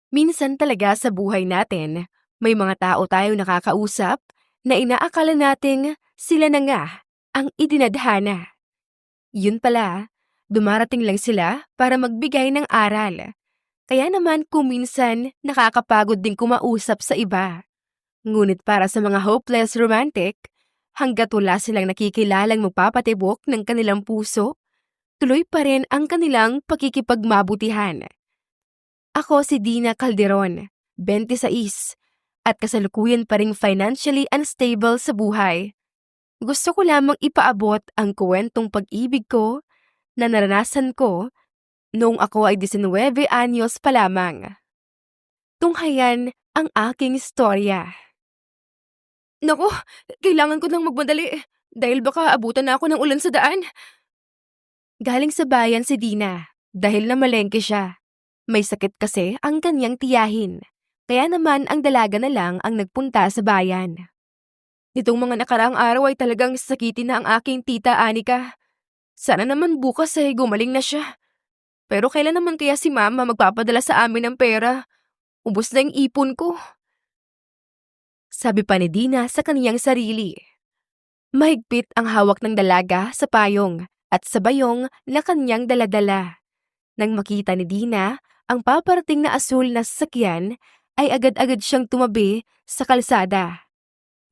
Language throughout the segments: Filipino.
Minsan talaga sa buhay natin, may mga tao tayo nakakausap na inaakala nating sila na nga ang idinadhana. Yun pala, dumarating lang sila para magbigay ng aral. Kaya naman kung minsan nakakapagod din kumausap sa iba. Ngunit para sa mga hopeless romantic, hanggat wala silang nakikilalang magpapatibok ng kanilang puso, tuloy pa rin ang kanilang pakikipagmabutihan. Ako si Dina Calderon, 26, at kasalukuyan pa ring financially unstable sa buhay. Gusto ko lamang ipaabot ang kwentong pag-ibig ko na naranasan ko noong ako ay 19 anyos pa lamang. Tunghayan ang aking istorya. Naku, kailangan ko nang magmadali dahil baka abutan na ako ng ulan sa daan. Galing sa bayan si Dina dahil namalengke siya. May sakit kasi ang kanyang tiyahin. Kaya naman ang dalaga na lang ang nagpunta sa bayan. Nitong mga nakaraang araw ay talagang sakitin na ang aking tita Anika. Sana naman bukas ay gumaling na siya. Pero kailan naman kaya si mama magpapadala sa amin ng pera? Ubos na yung ipon ko. Sabi pa ni Dina sa kaniyang sarili. Mahigpit ang hawak ng dalaga sa payong at sa bayong na kanyang daladala. Nang makita ni Dina ang paparating na asul na sasakyan, ay agad-agad siyang tumabi sa kalsada.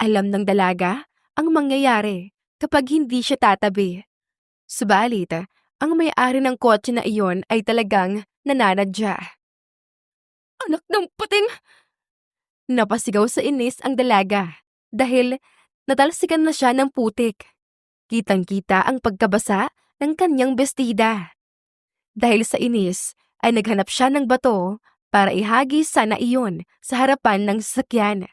Alam ng dalaga ang mangyayari kapag hindi siya tatabi. Subalit, ang may-ari ng kotse na iyon ay talagang nananadya. Anak ng pating! Napasigaw sa inis ang dalaga dahil natalsikan na siya ng putik. Kitang-kita ang pagkabasa ng kanyang bestida. Dahil sa inis ay naghanap siya ng bato para ihagis sana iyon sa harapan ng sasakyan.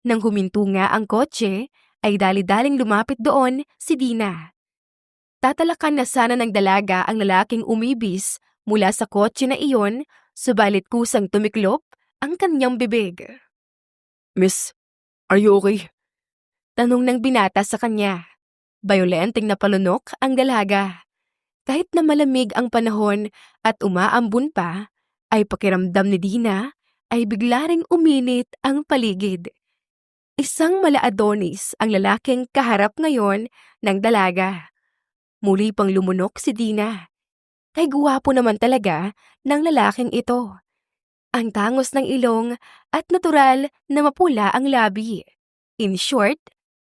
Nang huminto nga ang kotse, ay dali-daling lumapit doon si Dina. Tatalakan na sana ng dalaga ang lalaking umibis mula sa kotse na iyon, subalit kusang tumiklop ang kanyang bibig. Miss, are you okay? Tanong ng binata sa kanya. Bayolenteng napalunok ang dalaga. Kahit na malamig ang panahon at umaambon pa, ay pakiramdam ni Dina ay bigla ring uminit ang paligid. Isang mala-Adonis ang lalaking kaharap ngayon ng dalaga. Muli pang lumunok si Dina. Kay guwapo naman talaga ng lalaking ito. Ang tangos ng ilong at natural na mapula ang labi. In short,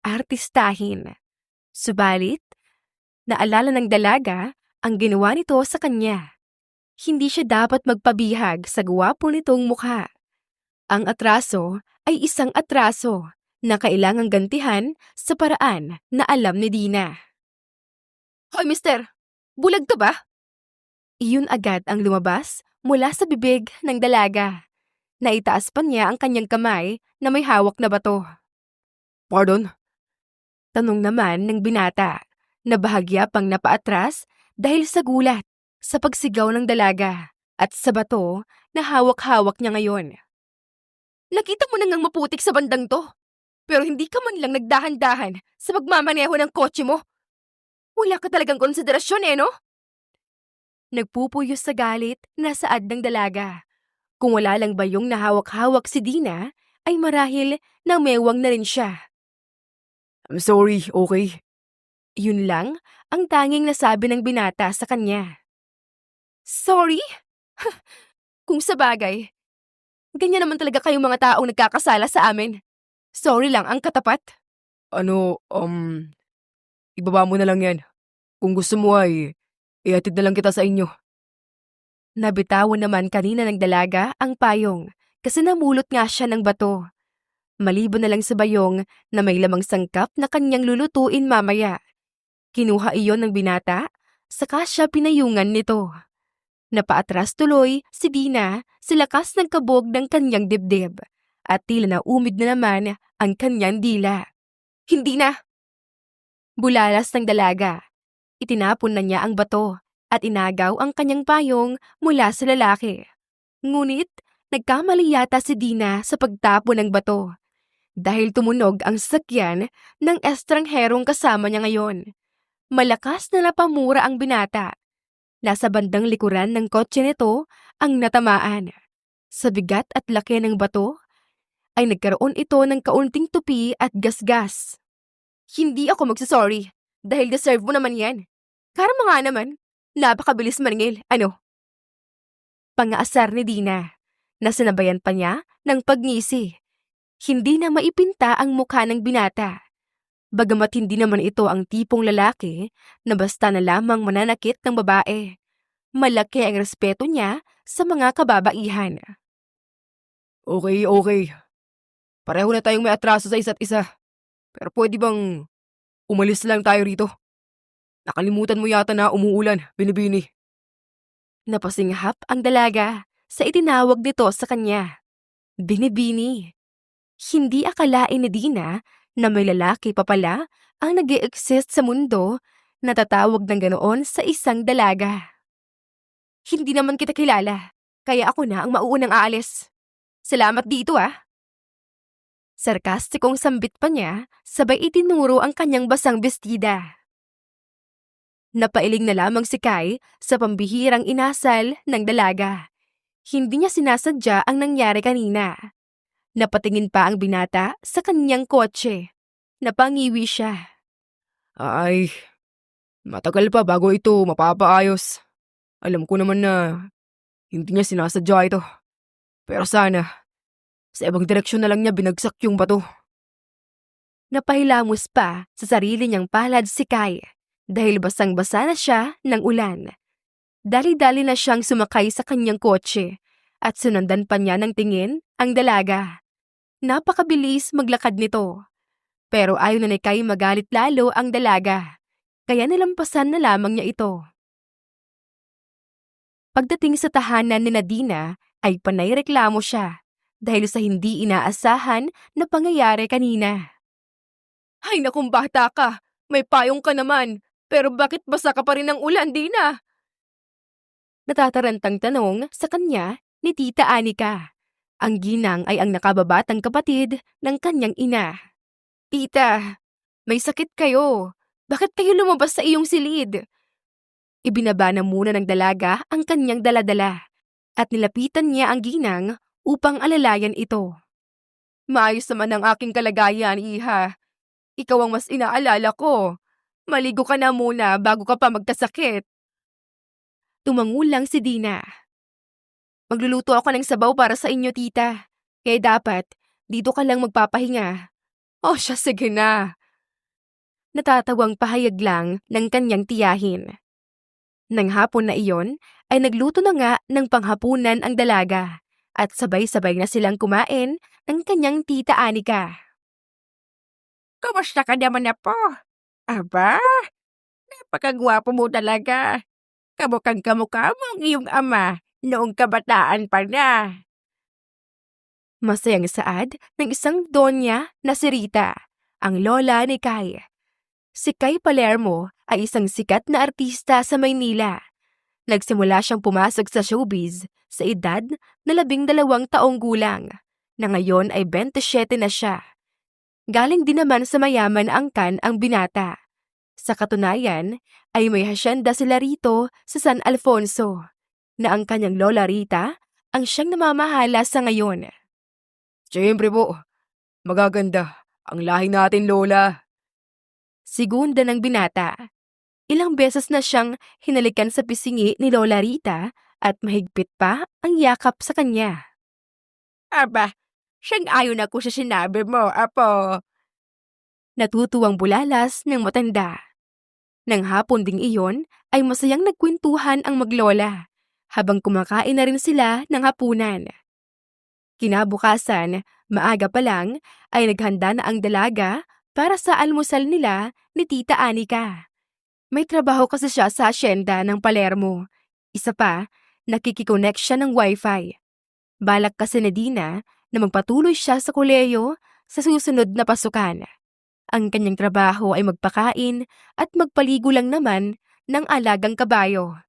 artistahin. Subalit, naalala ng dalaga ang ginawa nito sa kanya. Hindi siya dapat magpabihag sa guwapo nitong mukha. Ang atraso ay isang atraso na kailangang gantihan sa paraan na alam ni Dina. Hoy mister, bulag ka ba? Iyon agad ang lumabas mula sa bibig ng dalaga. Naitaas pa niya ang kanyang kamay na may hawak na bato. Pardon? Tanong naman ng binata na bahagya pang napaatras dahil sa gulat sa pagsigaw ng dalaga at sa bato na hawak-hawak niya ngayon. Nakita mo na ngang maputik sa bandang to, pero hindi ka man lang nagdahan-dahan sa pagmamaneho ng kotse mo. Wala ka talagang konsiderasyon no? Nagpupuyos sa galit na saad ng dalaga. Kung wala lang ba yung nahawak-hawak si Dina, ay marahil namewang na rin siya. I'm sorry, okay? Yun lang ang tanging nasabi ng binata sa kanya. Sorry? Kung sa bagay, ganyan naman talaga kayong mga taong nagkakasala sa amin. Sorry lang ang katapat. Ibaba mo na lang yan. Kung gusto mo ay, ihatid na lang kita sa inyo. Nabitawan naman kanina ng dalaga ang payong kasi namulot nga siya ng bato. Maliban na lang sa bayong na may lamang sangkap na kanyang lulutuin mamaya. Kinuha iyon ng binata, saka siya pinayungan nito. Napaatras tuloy si Dina sa lakas ng kabog ng kanyang dibdib at tila naumid na naman ang kanyang dila. Hindi na! Bulalas ng dalaga. Itinapon na niya ang bato at inagaw ang kanyang payong mula sa lalaki. Ngunit nagkamali yata si Dina sa pagtapon ng bato dahil tumunog ang sasakyan ng estrangherong kasama niya ngayon. Malakas na napamura ang binata. Nasa bandang likuran ng kotse nito ang natamaan. Sa bigat at laki ng bato, ay nagkaroon ito ng kaunting tupi at gasgas. Hindi ako magsasorry dahil deserve mo naman yan. Karma nga naman, napakabilis maningil, ano? Pangaasar ni Dina, na sinabayan pa niya ng pagngisi. Hindi na maipinta ang mukha ng binata. Bagamat hindi naman ito ang tipong lalaki na basta na lamang mananakit ng babae. Malaki ang respeto niya sa mga kababaihan. Okay, okay. Pareho na tayong may atraso sa isa't isa. Pero pwede bang umalis lang tayo rito? Nakalimutan mo yata na umuulan, Binibini. Napasinghap ang dalaga sa itinawag nito sa kanya. Binibini. Hindi akalain ni Dina na may lalaki pa pala ang nag-e-exist sa mundo na tatawag ng ganoon sa isang dalaga. Hindi naman kita kilala, kaya ako na ang mauunang aalis. Salamat dito ah. Sarkastikong sambit pa niya, sabay itinuro ang kanyang basang bestida. Napailing na lamang si Kai sa pambihirang inasal ng dalaga. Hindi niya sinasadya ang nangyari kanina. Napatingin pa ang binata sa kanyang kotse. Napangiwi siya. Ay, matagal pa bago ito mapapaayos. Alam ko naman na hindi niya sinasadya ito. Pero sana, sa ibang direksyon na lang niya binagsak yung bato. Napahilamos pa sa sarili niyang palad si Kai dahil basang-basa na siya ng ulan. Dali-dali na siyang sumakay sa kanyang kotse at sunundan pa niya ng tingin ang dalaga. Napakabilis maglakad nito. Pero ayaw na ni Kai magalit lalo ang dalaga, kaya nilampasan na lamang niya ito. Pagdating sa tahanan ni Nadina ay panay reklamo siya dahil sa hindi inaasahan na pangyayari kanina. Ay nakong bata ka, may payong ka naman, pero bakit basa ka pa rin ng ulan, Dina? Natatarantang tanong sa kanya ni Tita Anika. Ang ginang ay ang nakababatang kapatid ng kanyang ina. Tita, may sakit kayo. Bakit kayo lumabas sa iyong silid? Ibinaba na muna ng dalaga ang kanyang daladala at nilapitan niya ang ginang upang alalayan ito. Maayos naman ang aking kalagayan, iha. Ikaw ang mas inaalala ko. Maligo ka na muna bago ka pa magkasakit. Tumangulang si Dina. Magluluto ako ng sabaw para sa inyo, tita. Kaya dapat, dito ka lang magpapahinga. Oh, siya, sige na. Natatawang pahayag lang ng kanyang tiyahin. Nang hapon na iyon, ay nagluto na nga ng panghapunan ang dalaga at sabay-sabay na silang kumain ng kanyang tita Anika. Kamusta ka naman na po? Aba, napakagwapo mo talaga. Kamukhang kamukha mo ang iyong ama noong kabataan pa na. Masayang saad ng isang donya na si Rita, ang lola ni Kai. Si Kai Palermo ay isang sikat na artista sa Maynila. Nagsimula siyang pumasok sa showbiz sa edad na 12 taong gulang, na ngayon ay 27 na siya. Galing din naman sa mayaman angkan ang binata. Sa katunayan ay may hasyenda sila rito sa San Alfonso, na ang kanyang lola Rita ang siyang namamahala sa ngayon. Siyempre po, magaganda ang lahi natin, lola. Sigunda ng binata. Ilang beses na siyang hinalikan sa pisingi ni Lola Rita at mahigpit pa ang yakap sa kanya. Aba, siyang ayon ako sa sinabi mo, apo. Natutuwang bulalas ng matanda. Nang hapon ding iyon ay masayang nagkwentuhan ang maglola habang kumakain na rin sila ng hapunan. Kinabukasan, maaga pa lang ay naghanda na ang dalaga para sa almusal nila ni Tita Anika. May trabaho kasi siya sa asyenda ng Palermo. Isa pa, nakikikonek siya ng wifi. Balak kasi ni Dina na magpatuloy siya sa kolehiyo sa susunod na pasukan. Ang kanyang trabaho ay magpakain at magpaligo lang naman ng alagang kabayo.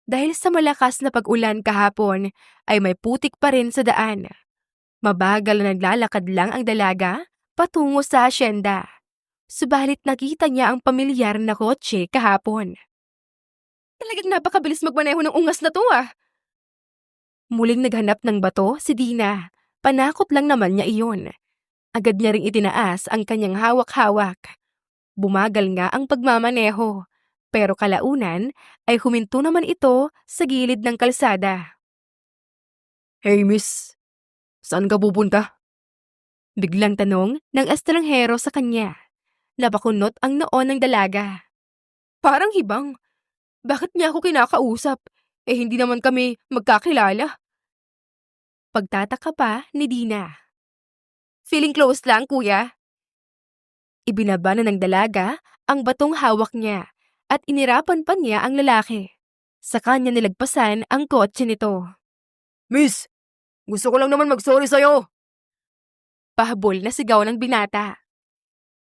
Dahil sa malakas na pag-ulan kahapon ay may putik pa rin sa daan. Mabagal na naglalakad lang ang dalaga patungo sa asyenda. Subalit nakita niya ang pamilyar na kotse kahapon. Talagang napakabilis magmaneho ng ungas na to ah. Muling naghanap ng bato si Dina. Panakot lang naman niya iyon. Agad niya ring itinaas ang kanyang hawak-hawak. Bumagal nga ang pagmamaneho, pero kalaunan ay huminto naman ito sa gilid ng kalsada. Hey miss, saan ka pupunta? Biglang tanong ng estranghero sa kanya. Napakunot ang noo ng dalaga. Parang hibang. Bakit niya ako kinakausap? Hindi naman kami magkakilala. Pagtataka pa ni Dina. Feeling close lang, kuya. Ibinaba na ng dalaga ang batong hawak niya at inirapan pa niya ang lalaki. Sa kanya nilagpasan ang kotse nito. Miss, gusto ko lang naman mag-sorry sa'yo. Pahabol na sigaw ng binata.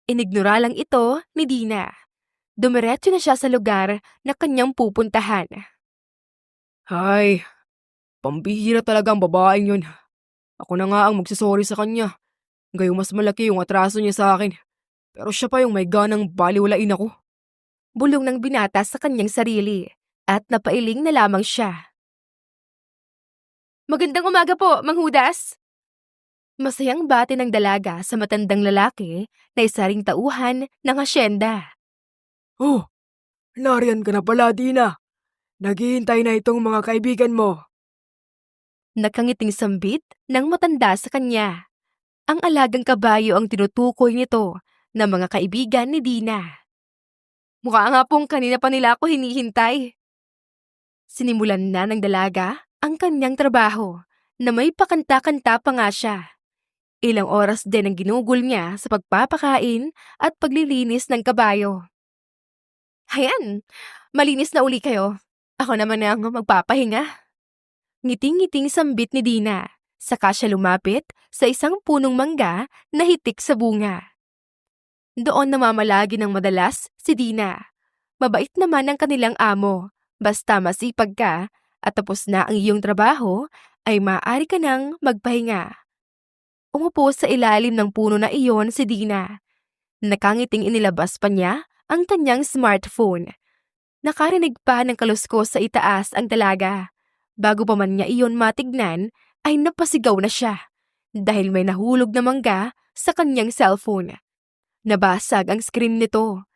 Inignora lang ito ni Dina. Dumiretso na siya sa lugar na kanyang pupuntahan. Ay, pambihira talaga ang babaeng yun. Ako na nga ang magsasorry sa kanya. Gayong mas malaki yung atraso niya sa akin. Pero siya pa yung may ganang baliwalain ako. Bulong ng binata sa kanyang sarili at napailing na lamang siya. Magandang umaga po, Mang Hudas! Masayang bati ng dalaga sa matandang lalaki na isa ring tauhan ng asyenda. Oh, nariyan ka na pala, Dina. Naghihintay na itong mga kaibigan mo. Nakangiting sambit ng matanda sa kanya. Ang alagang kabayo ang tinutukoy nito na mga kaibigan ni Dina. Mukha nga pong kanina pa nila ako hinihintay. Sinimulan na ng dalaga ang kanyang trabaho na may pakanta-kanta pa nga siya. Ilang oras din ang ginugol niya sa pagpapakain at paglilinis ng kabayo. Hayan, malinis na uli kayo. Ako naman ang magpapahinga. Ngiting-ngiting sambit ni Dina, saka siya lumapit sa isang punong mangga na hitik sa bunga. Doon namamalagi ng madalas si Dina. Mabait naman ang kanilang amo, basta masipag ka at tapos na ang iyong trabaho ay maaari ka nang magpahinga. Umupo sa ilalim ng puno na iyon si Dina. Nakangiting inilabas pa niya ang kanyang smartphone. Nakarinig pa ng kaluskos sa itaas ang dalaga. Bago pa man niya iyon matignan, ay napasigaw na siya dahil may nahulog na mangga sa kanyang cellphone. Nabasag ang screen nito.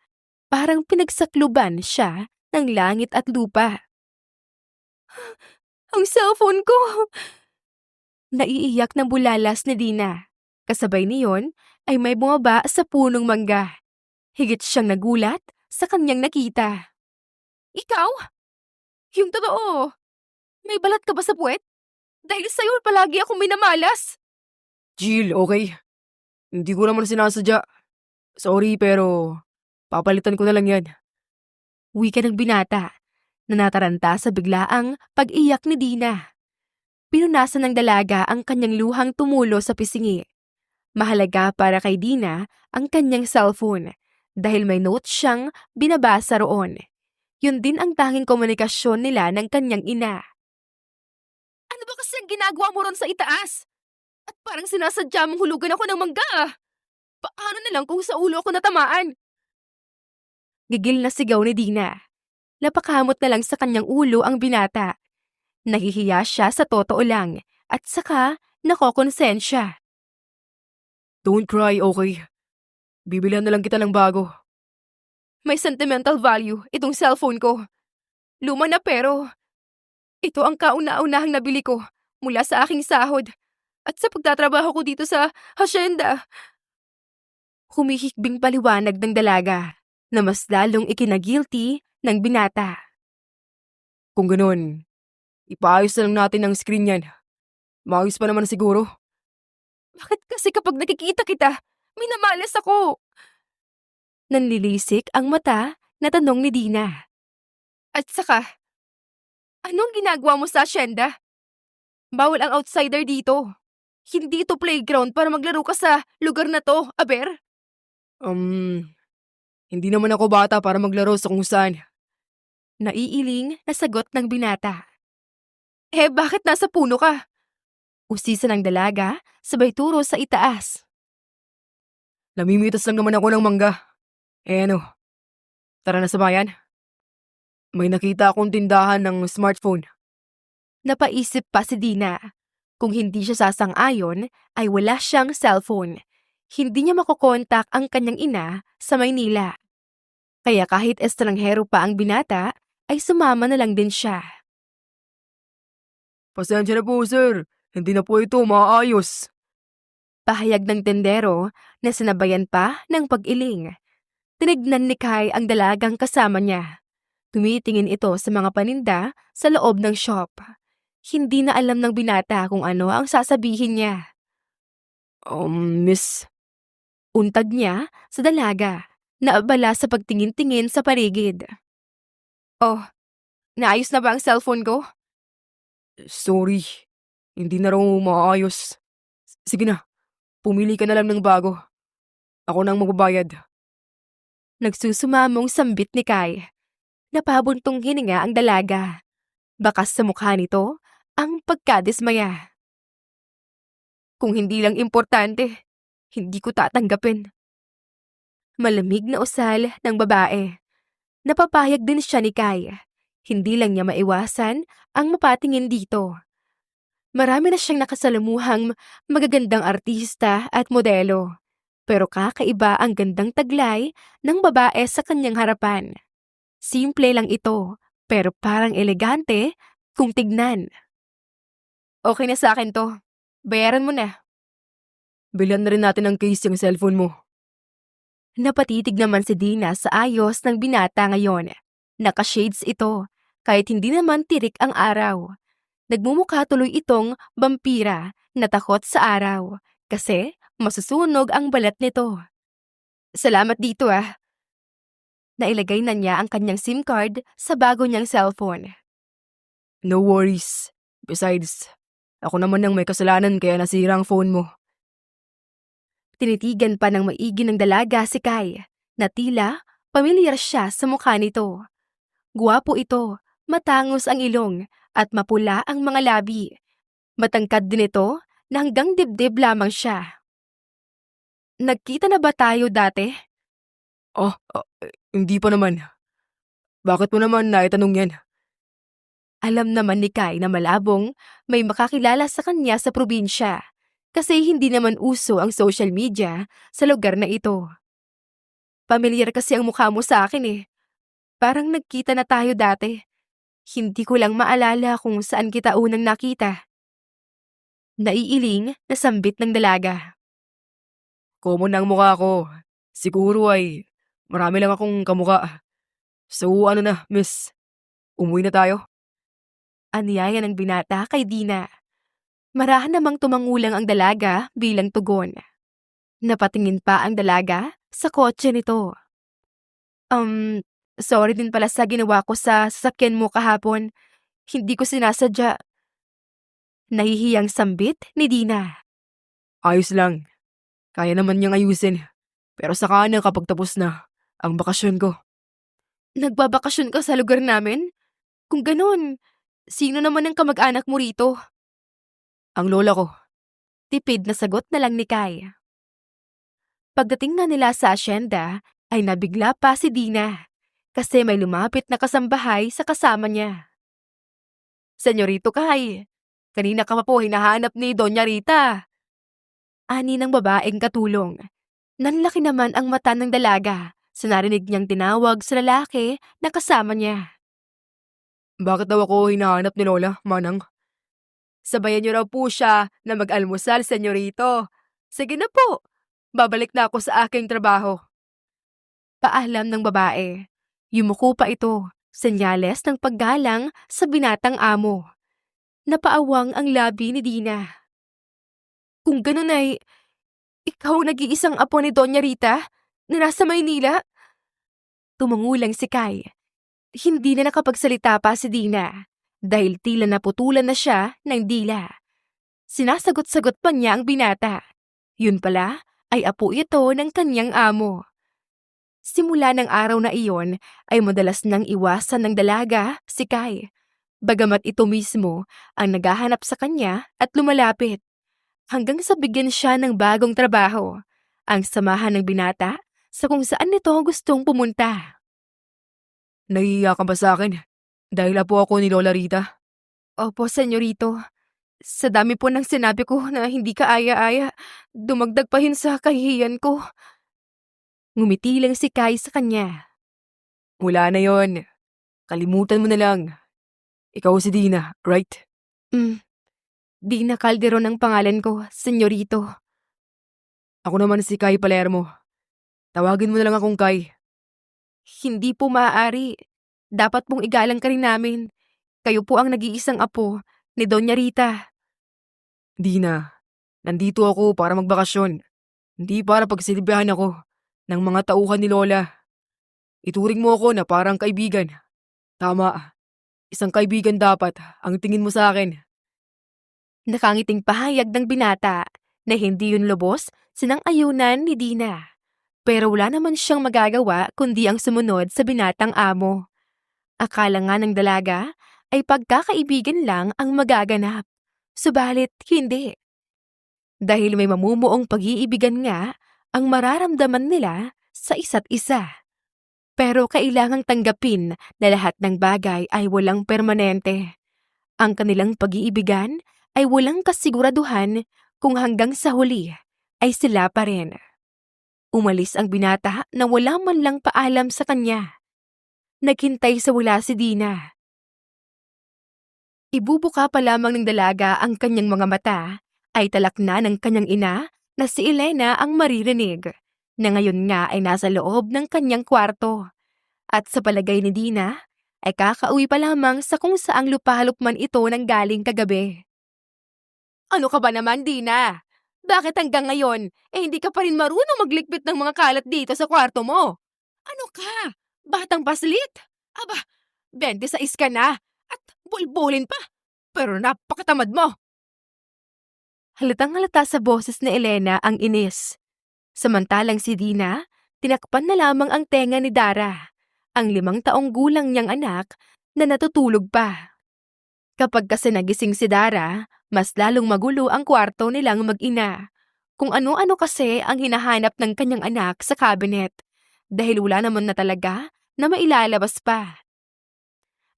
Parang pinagsakluban siya ng langit at lupa. Ang cellphone ko! Naiiyak ng bulalas ni Dina. Kasabay niyon ay may bumaba sa punong mangga. Higit siyang nagulat sa kanyang nakita. Ikaw? Yung totoo, may balat ka ba sa puwet? Dahil sa'yo palagi akong minamalas. Jill, okay? Hindi ko naman sinasadya. Sorry pero papalitan ko na lang yan. Wika ng binata na nataranta sa biglaang pag-iyak ni Dina. Pinunasan ng dalaga ang kanyang luhang tumulo sa pisngi. Mahalaga para kay Dina ang kanyang cellphone dahil may note siyang binabasa roon. Yun din ang tanging komunikasyon nila ng kanyang ina. Ano ba kasi ang ginagawa mo ron sa itaas? At parang sinasadya mong hulugan ako ng mangga. Paano na lang kung sa ulo ako natamaan? Gigil na sigaw ni Dina. Napakamot na lang sa kanyang ulo ang binata. Nahihiya siya sa totoo lang at saka nakokonsensya. Don't cry, okay? Bibilihan na lang kita ng bago. May sentimental value itong cellphone ko. Luma na pero ito ang kauna-unahang nabili ko mula sa aking sahod at sa pagtatrabaho ko dito sa hasyenda. Humihikbing paliwanag ng dalaga na mas lalong ikinagilty ng binata. Kung ganun, ipaayos na lang natin ang screen yan. Maayos pa naman siguro. Bakit kasi kapag nakikita kita, minamalas ako? Nanlilisik ang mata na tanong ni Dina. At saka, anong ginagawa mo sa asyenda? Bawal ang outsider dito. Hindi ito playground para maglaro ka sa lugar na to, aber? Hindi naman ako bata para maglaro sa kung saan. Naiiling na sagot ng binata. Bakit nasa puno ka? Usisa ng dalaga, sabay turo sa itaas. Namimitas lang naman ako ng mangga. Ano, tara na sa bayan. May nakita akong tindahan ng smartphone. Napaisip pa si Dina. Kung hindi siya sasang-ayon, ay wala siyang cellphone. Hindi niya makokontak ang kanyang ina sa Maynila. Kaya kahit estranghero pa ang binata, ay sumama na lang din siya. Pasensya na po, sir. Hindi na po ito maayos. Pahayag ng tendero na sinabayan pa ng pag-iling. Tinignan ni Kai ang dalagang kasama niya. Tumitingin ito sa mga paninda sa loob ng shop. Hindi na alam ng binata kung ano ang sasabihin niya. Miss, Untad niya sa dalaga, naabala sa pagtingin-tingin sa paligid. Oh, naayos na ba ang cellphone ko? sorry. Hindi na raw maayos. Sige na, pumili ka na lang ng bago. Ako nang magbabayad. Nagsusumamong sambit ni Kai. Napabuntong hininga ang dalaga. Bakas sa mukha nito ang pagkadismaya. Kung hindi lang importante, hindi ko tatanggapin. Malamig na usal ng babae. Napapayag din siya ni Kai. Hindi lang niya maiwasan ang mapatingin dito. Marami na siyang nakasalamuhang magagandang artista at modelo. Pero kakaiba ang gandang taglay ng babae sa kanyang harapan. Simple lang ito, pero parang elegante kung tignan. Okay na sa akin to. Bayaran mo na. Bilhan na rin natin ng case yung cellphone mo. Napatitig naman si Dina sa ayos ng binata ngayon. Naka-shades ito, kahit hindi naman tirik ang araw. Nagmumukha tuloy itong vampira na takot sa araw kasi masusunog ang balat nito. Salamat dito ah. Nailagay na niya ang kanyang SIM card sa bago niyang cellphone. No worries. Besides, ako naman ang may kasalanan kaya nasira ang phone mo. Tinitigan pa ng maigi ng dalaga si Kai na tila pamilyar siya sa mukha nito. Guwapo ito, matangos ang ilong at mapula ang mga labi. Matangkad din ito na hanggang dibdib lamang siya. Nagkita na ba tayo dati? Hindi pa naman. Bakit mo naman naitanong yan? Alam naman ni Kai na malabong may makakilala sa kanya sa probinsya kasi hindi naman uso ang social media sa lugar na ito. Pamilyar kasi ang mukha mo sa akin eh. Parang nagkita na tayo dati. Hindi ko lang maalala kung saan kita unang nakita. Naiiling na sambit ng dalaga. Common ang mukha ko. Siguro ay marami lang akong kamukha. So ano na, miss? Umuwi na tayo? Anyaya ng binata kay Dina. Marahan namang tumangulang ang dalaga bilang tugon. Napatingin pa ang dalaga sa kotse nito. Sorry din pala sa ginawa ko sa sasakyan mo kahapon. Hindi ko sinasadya. Nahihiyang sambit ni Dina. Ayos lang. Kaya naman niyang ayusin. Pero saka na kapag tapos na ang bakasyon ko. Nagbabakasyon ka sa lugar namin? Kung ganun, sino naman ang kamag-anak mo rito? Ang lola ko. Tipid na sagot na lang ni Kai. Pagdating na nila sa asyenda, ay nabigla pa si Dina kasi may lumapit na kasambahay sa kasama niya. Senyorito Kai, kanina ka pa po hinahanap ni Doña Rita. Ani ng babaeng katulong. Nanlaki naman ang mata ng dalaga sa narinig niyang tinawag sa lalaki na kasama niya. Bakit daw ako hinahanap ni lola, manang? Sabayan niyo raw po siya na mag-almusal, senyorito. Sige na po, babalik na ako sa aking trabaho. Paalam ng babae. Yumuko pa ito, senyales ng paggalang sa binatang amo. Napaawang ang labi ni Dina. Kung ganun ay, ikaw ang nag-iisang apo ni Doña Rita na nasa Maynila? Tumangulang si Kai. Hindi na nakapagsalita pa si Dina dahil tila naputulan na siya ng dila. Sinasagot-sagot pa niya ang binata. Yun pala ay apo ito ng kanyang amo. Simula ng araw na iyon ay madalas nang iwasan ng dalaga si Kai. Bagamat ito mismo ang naghahanap sa kanya at lumalapit. Hanggang sa bigyan siya ng bagong trabaho, ang samahan ng binata sa kung saan nito gustong pumunta. Nahihiya ka ba sa akin? Dahil apo ako ni Lola Rita? Opo, senyorito. Sa dami po ng sinabi ko na hindi kaaya-aya, dumagdag pa yun sa kahihiyan ko. Ngumiti lang si Kai sa kanya. Wala na yon. Kalimutan mo na lang. Ikaw si Dina, right? Hmm, Dina Calderon ang pangalan ko, senyorito. Ako naman si Kai Palermo. Tawagin mo na lang akong Kai. Hindi po maaari. Dapat pong igalang ka rin namin. Kayo po ang nag-iisang apo ni Doña Rita. Dina, nandito ako para magbakasyon. Hindi para pagsilbihan ako ng mga tauhan ni Lola. Ituring mo ako na parang kaibigan. Tama, isang kaibigan dapat ang tingin mo sa akin. Nakangiting pahayag ng binata na hindi yun lubos sinang-ayunan ni Dina. Pero wala naman siyang magagawa kundi ang sumunod sa binatang amo. Akala nga ng dalaga ay pagkakaibigan lang ang magaganap. Subalit hindi. Dahil may mamumuong pag-iibigan nga ang mararamdaman nila sa isa't isa. Pero kailangang tanggapin na lahat ng bagay ay walang permanente. Ang kanilang pag-iibigan ay walang kasiguraduhan kung hanggang sa huli ay sila pa rin. Umalis ang binata na wala man lang paalam sa kanya. Naghintay sa wala si Dina. Ibubuka pa lamang ng dalaga ang kanyang mga mata, ay talak na ng kanyang ina na si Elena ang maririnig, na ngayon nga ay nasa loob ng kanyang kwarto. At sa palagay ni Dina, ay kakauwi pa lamang sa kung saang lupahalop man ito nang galing kagabi. Ano ka ba naman, Dina? Bakit hanggang ngayon, hindi ka pa rin marunong maglikpit ng mga kalat dito sa kwarto mo? Ano ka? Batang paslit? Aba, 26 ka na at bulbulin pa. Pero napakatamad mo. Halatang-halata sa boses ni Elena ang inis. Samantalang si Dina, tinakpan na lamang ang tenga ni Dara, ang 5 taong gulang niyang anak na natutulog pa. Kapag kasi nagising si Dara, mas lalong magulo ang kwarto nilang mag-ina. Kung ano-ano kasi ang hinahanap ng kanyang anak sa cabinet, dahil wala naman na talaga na mailalabas pa.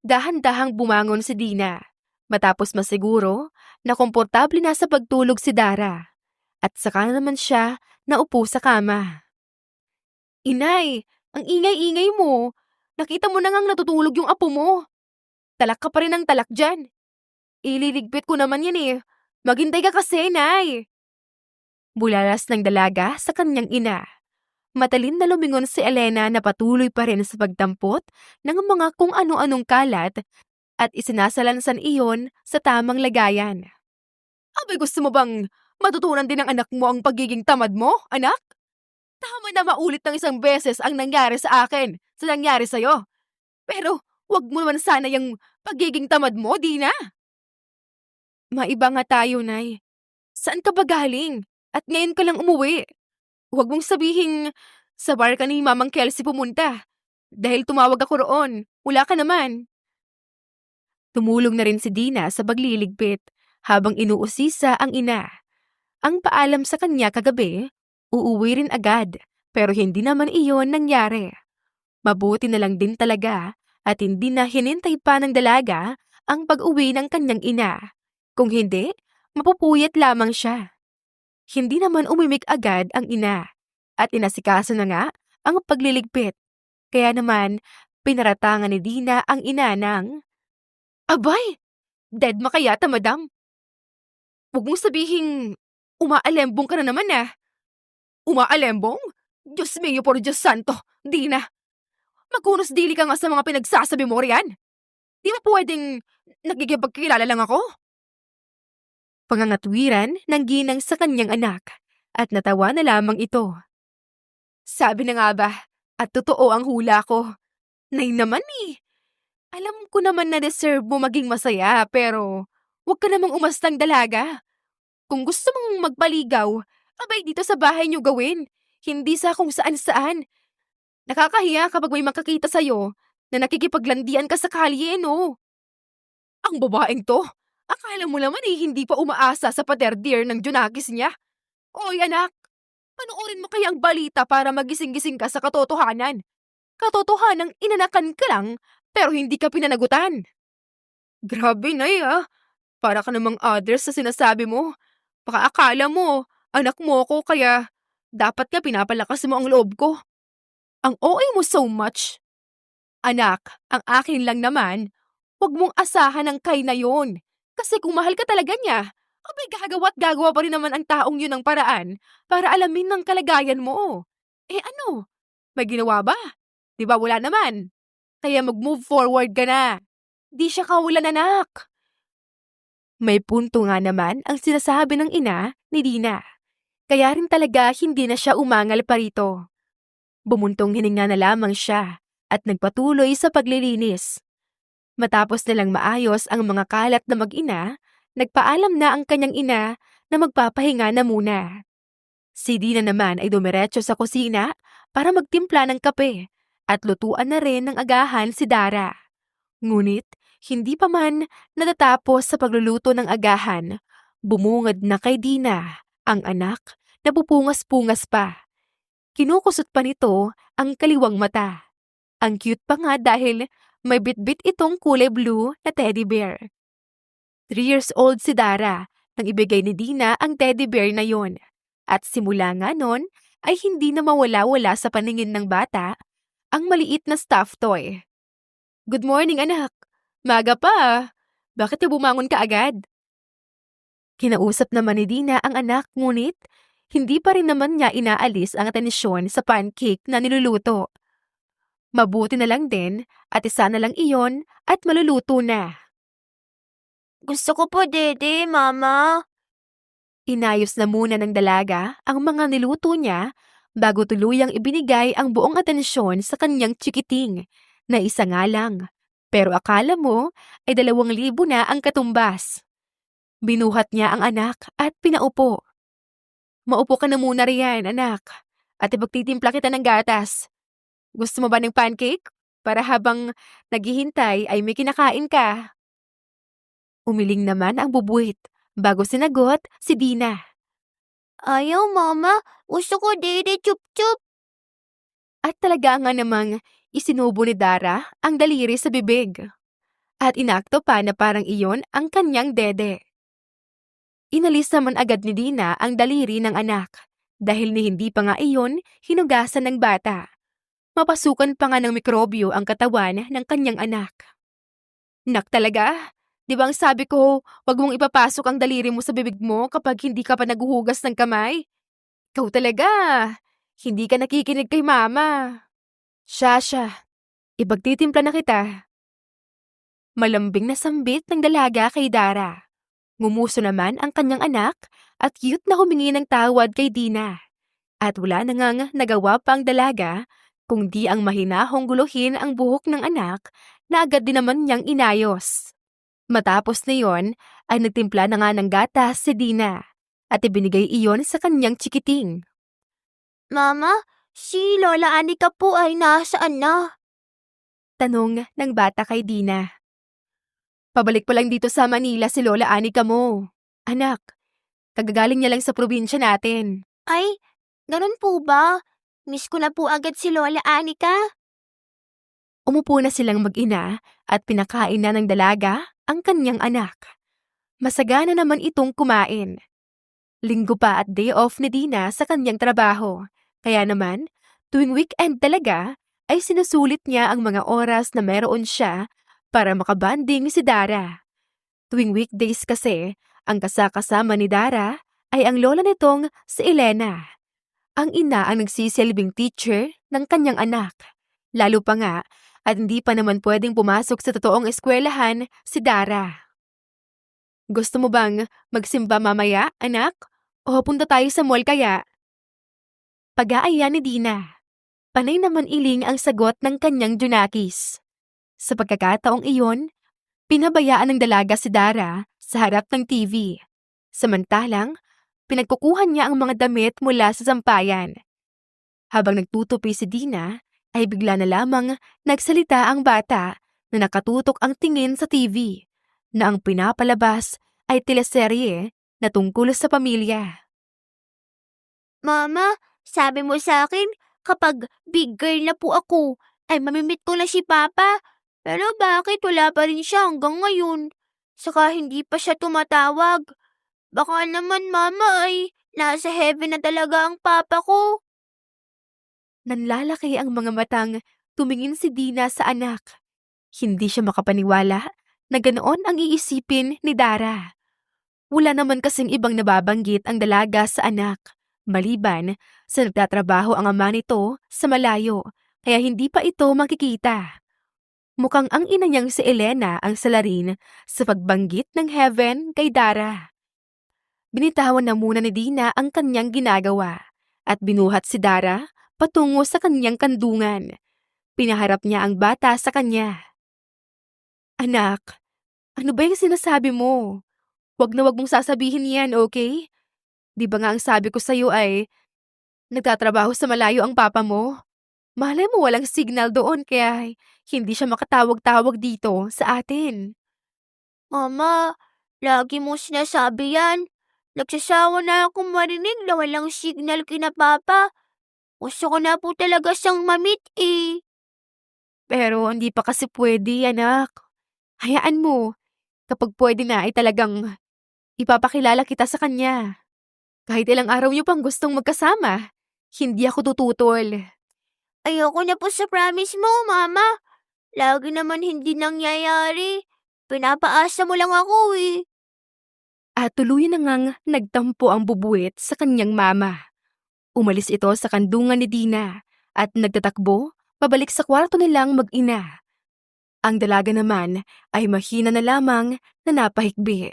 Dahan-dahang bumangon si Dina, matapos masiguro na komportable na sa pagtulog si Dara, at saka naman siya naupo sa kama. Inay, ang ingay-ingay mo. Nakita mo na ngang natutulog yung apo mo. Talak ka pa rin ng talak dyan. Ililigpit ko naman yan eh. Maghintay ka kasi, Nay. Bulalas ng dalaga sa kanyang ina. Matalin na lumingon si Elena na patuloy pa rin sa pagdampot ng mga kung ano-anong kalat at isinasalansan iyon sa tamang lagayan. Abay, gusto mo bang matutunan din ng anak mo ang pagiging tamad mo, anak? Tama na maulit ng isang beses ang nangyari sa akin sa nangyari sa'yo. Pero wag mo naman sana yung pagiging tamad mo, Dina. Maiba nga tayo, Nay. Saan ka ba galing? At ngayon ka lang umuwi. Huwag mong sabihing sa bar ka ni Mamang Kelsey pumunta. Dahil tumawag ako roon. Wala ka naman. Tumulong na rin si Dina sa pagliligpit habang inuusisa ang ina. Ang paalam sa kanya kagabi, uuwi rin agad, pero hindi naman iyon nangyari. Mabuti na lang din talaga at hindi na hinintay pa ng dalaga ang pag-uwi ng kanyang ina. Kung hindi, mapupuyat lamang siya. Hindi naman umimik agad ang ina at inasikaso na nga ang pagliligpit. Kaya naman, pinaratangan ni Dina ang ina ng, "Abay! Dead ma kayata, madam? Huwag mong sabihing umaalembong ka na naman ah." Umaalembong? Diyos mio por Diyos santo, Dina. Magkunos dili ka nga sa mga pinagsasabi mo riyan. Di ba pwedeng nagkikipagkilala lang ako? Pangangatwiran ng ginang sa kanyang anak at natawa na lamang ito. Sabi na nga ba, at totoo ang hula ko. Nay naman eh. Alam ko naman na deserve mo maging masaya pero huwag ka namang umastang dalaga. Kung gusto mong magpaligaw, abay dito sa bahay niyo gawin. Hindi sa kung saan-saan. Nakakahiya kapag may makakita sa'yo na nakikipaglandian ka sa kalye, no? Ang babaeng to, akala mo naman eh hindi pa umaasa sa pader-dear ng Junakis niya. Oy anak, panoorin mo kaya ang balita para magising-gising ka sa katotohanan. Katotohanang inanakan ka lang pero hindi ka pinanagutan. Grabe, Nay, Para ka namang others sa sinasabi mo. Baka akala mo, anak mo ko kaya dapat nga pinapalakas mo ang loob ko. Ang OA mo so much. Anak, ang akin lang naman, huwag mong asahan ang Kai na yon. Kasi kung mahal ka talaga niya, abay gagawa pa rin naman ang taong yun ng paraan para alamin ng kalagayan mo. Eh ano? May ginawa ba? Di ba wala naman? Kaya mag-move forward ka na. Di siya kawalan anak. May punto nga naman ang sinasabi ng ina ni Dina. Kaya rin talaga hindi na siya umangal pa rito. Bumuntong hininga na lamang siya at nagpatuloy sa paglilinis. Matapos nilang maayos ang mga kalat na mag-ina, nagpaalam na ang kanyang ina na magpapahinga na muna. Si Dina naman ay dumiretso sa kusina para magtimpla ng kape at lutuan na rin ng agahan si Dara. Ngunit, hindi pa man natatapos sa pagluluto ng agahan, bumungad na kay Dina ang anak na pupungas-pungas pa. Kinukusot pa nito ang kaliwang mata. Ang cute pa nga dahil may bitbit itong kulay blue na teddy bear. 3 years old si Dara nang ibigay ni Dina ang teddy bear na yon. At simula nga nun ay hindi na mawala-wala sa paningin ng bata ang maliit na stuffed toy. Good morning, anak. Maga pa. Bakit ka bumangon ka agad? Kinausap naman ni Dina ang anak ngunit hindi pa rin naman niya inaalis ang atensyon sa pancake na niluluto. Mabuti na lang din at isa na lang iyon at maluluto na. Gusto ko po, Dede, Mama. Inayos na muna ng dalaga ang mga niluto niya bago tuluyang ibinigay ang buong atensyon sa kanyang chikiting na isa nga lang. Pero akala mo ay 2,000 na ang katumbas. Binuhat niya ang anak at pinaupo. Maupo ka na muna riyan, anak, at ipagtitimpla kita ng gatas. Gusto mo ba ng pancake? Para habang naghihintay ay may kinakain ka. Umiling naman ang bubuit bago sinagot si Dina. Ayaw, Mama. Gusto ko, Dede, chup-chup. At talaga nga namang isinubo ni Dara ang daliri sa bibig. At inakto pa na parang iyon ang kanyang dede. Inalis naman agad ni Dina ang daliri ng anak dahil ni hindi pa nga iyon hinugasan ng bata. Mapasukan pa nga ng mikrobyo ang katawan ng kanyang anak. Nak talaga, di ba ang sabi ko, wag mong ipapasok ang daliri mo sa bibig mo kapag hindi ka pa naguhugas ng kamay? Ikaw talaga, hindi ka nakikinig kay mama. Siya, ipagtitimpla na kita. Malambing na sambit ng dalaga kay Dara. Ngumuso naman ang kanyang anak at cute na humingi ng tawad kay Dina. At wala na ngang nagawa pa ang dalaga kung di ang mahinahong guluhin ang buhok ng anak na agad din naman niyang inayos. Matapos na yon ay nagtimpla na nga ng gatas si Dina at ibinigay iyon sa kanyang chikiting. Mama, si Lola Anika po ay nasaan na? Tanong ng bata kay Dina. Pabalik pa lang dito sa Manila si Lola Anika mo. Anak, kagagaling niya lang sa probinsya natin. Ay, ganun po ba? Miss ko na po agad si Lola Anika. Umupo na silang mag-ina at pinakain na ng dalaga ang kanyang anak. Masagana naman itong kumain. Linggo pa at day off ni Dina sa kanyang trabaho. Kaya naman, tuwing weekend talaga, ay sinusulit niya ang mga oras na meron siya para makabanding si Dara. Tuwing weekdays kasi, ang kasakasama ni Dara ay ang lola nitong si Elena. Ang ina ang nagsisilbing teacher ng kanyang anak. Lalo pa nga at hindi pa naman pwedeng pumasok sa totoong eskwelahan si Dara. Gusto mo bang magsimba mamaya, anak? O punta tayo sa mall kaya? Pag-aaya ni Dina. Panay naman iling ang sagot ng kanyang Junakis. Sa pagkakataong iyon, pinabayaan ng dalaga si Dara sa harap ng TV. Samantalang, pinagkukuhan niya ang mga damit mula sa sampayan. Habang nagtutupi si Dina, ay bigla na lamang nagsalita ang bata na nakatutok ang tingin sa TV, na ang pinapalabas ay teleserye na tungkol sa pamilya. Mama, sabi mo sa akin, kapag big girl na po ako, ay mamimit ko na si Papa. Pero bakit wala pa rin siya hanggang ngayon? Saka hindi pa siya tumatawag. Baka naman mama ay nasa heaven na talaga ang papa ko. Nanlalaki ang mga matang tumingin si Dina sa anak. Hindi siya makapaniwala na ganoon ang iisipin ni Dara. Wala naman kasing ibang nababanggit ang dalaga sa anak, maliban sa nagtatrabaho ang ama nito sa malayo, kaya hindi pa ito makikita. Mukhang ang ina niyang si Elena ang salarin sa pagbanggit ng heaven kay Dara. Binitawan na muna ni Dina ang kanyang ginagawa at binuhat si Dara patungo sa kanyang kandungan. Pinaharap niya ang bata sa kanya. Anak, ano ba yung sinasabi mo? Wag mong sasabihin yan, okay? Di ba nga ang sabi ko sa'yo ay nagtatrabaho sa malayo ang papa mo? Malay mo walang signal doon kaya hindi siya makatawag-tawag dito sa atin. Mama, lagi mo sinasabi yan. Nagsasawa na akong marinig na walang signal kina papa. Gusto ko na po talaga siyang mamit eh. Pero hindi pa kasi pwede, anak. Hayaan mo. Kapag pwede na ay talagang ipapakilala kita sa kanya. Kahit ilang araw niyo pang gustong magkasama, hindi ako tututol. Ayoko na po sa promise mo, mama. Lagi naman hindi nangyayari. Pinapaasa mo lang ako eh. At tuluyan na ngang nagtampo ang bubuwit sa kanyang mama. Umalis ito sa kandungan ni Dina at nagtatakbo pabalik sa kwarto nilang mag-ina. Ang dalaga naman ay mahina na lamang na napahikbi.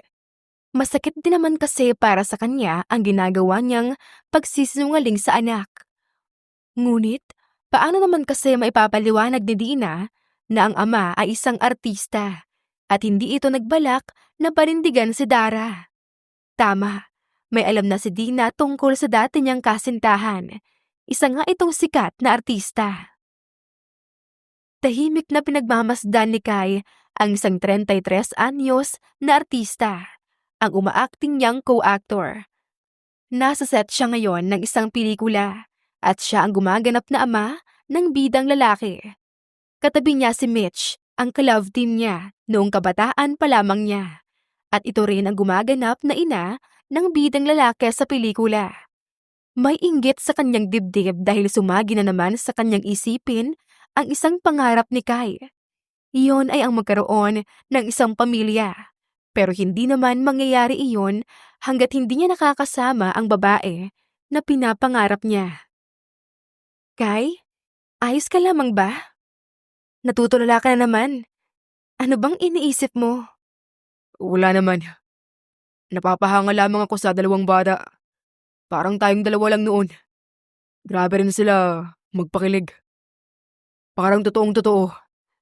Masakit din naman kasi para sa kanya ang ginagawa niyang pagsisinungaling sa anak. Ngunit, paano naman kasi maipapaliwanag ni Dina na ang ama ay isang artista at hindi ito nagbalak na panindigan si Dara? Tama, may alam na si Dina tungkol sa dati niyang kasintahan. Isa nga itong sikat na artista. Tahimik na pinagmamasdan ni Kai ang isang 33 anyos na artista, ang umaacting niyang co-actor. Nasa set siya ngayon ng isang pelikula at siya ang gumaganap na ama ng bidang lalaki. Katabi niya si Mitch, ang ka-love team niya noong kabataan pa lamang niya. At ito rin ang gumaganap na ina ng bidang lalaki sa pelikula. May inggit sa kanyang dibdib dahil sumagi na naman sa kanyang isipin ang isang pangarap ni Kai. Iyon ay ang magkaroon ng isang pamilya. Pero hindi naman mangyayari iyon hanggat hindi niya nakakasama ang babae na pinapangarap niya. Kai, ayos ka lamang ba? Natutulala ka na naman. Ano bang iniisip mo? Wala naman. Napapahanga lamang ako sa dalawang bata. Parang tayong dalawa lang noon. Grabe rin sila magpakilig. Parang totoong-totoo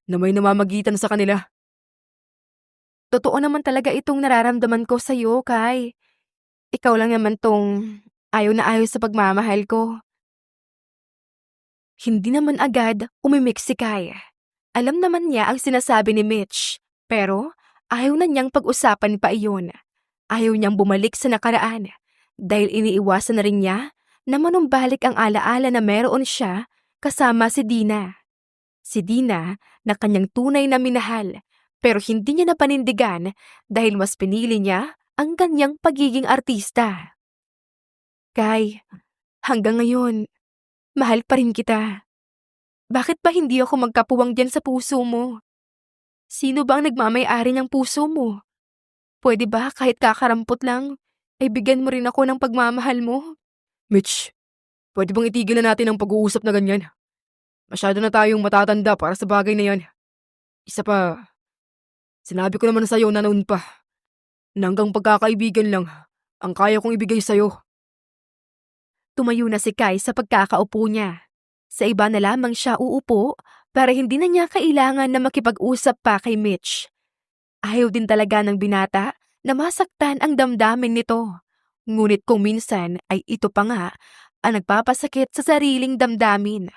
na may namamagitan sa kanila. Totoo naman talaga itong nararamdaman ko sa'yo, Kai. Ikaw lang naman tong ayaw na ayaw sa pagmamahal ko. Hindi naman agad umimik si Kai. Alam naman niya ang sinasabi ni Mitch, pero ayaw na niyang pag-usapan pa iyon. Ayaw niyang bumalik sa nakaraan dahil iniiwasan na rin niya na manumbalik ang alaala na meron siya kasama si Dina. Si Dina na kanyang tunay na minahal pero hindi niya napanindigan dahil mas pinili niya ang kanyang pagiging artista. Kai, hanggang ngayon, mahal pa rin kita. Bakit ba hindi ako magkapuwang dyan sa puso mo? Sino ba ang nagmamay-ari ng puso mo? Pwede ba kahit kakarampot lang, ay bigyan mo rin ako ng pagmamahal mo? Mitch, pwede bang itigil na natin ang pag-uusap na ganyan? Masyado na tayong matatanda para sa bagay na yan. Isa pa, sinabi ko naman sa'yo na noon pa, na hanggang pagkakaibigan lang ang kaya kong ibigay sa'yo. Tumayo na si Kai sa pagkakaupo niya. Sa iba na lamang siya uupo para hindi na niya kailangan na makipag-usap pa kay Mitch. Ayaw din talaga ng binata na masaktan ang damdamin nito. Ngunit kung minsan ay ito pa nga ang nagpapasakit sa sariling damdamin.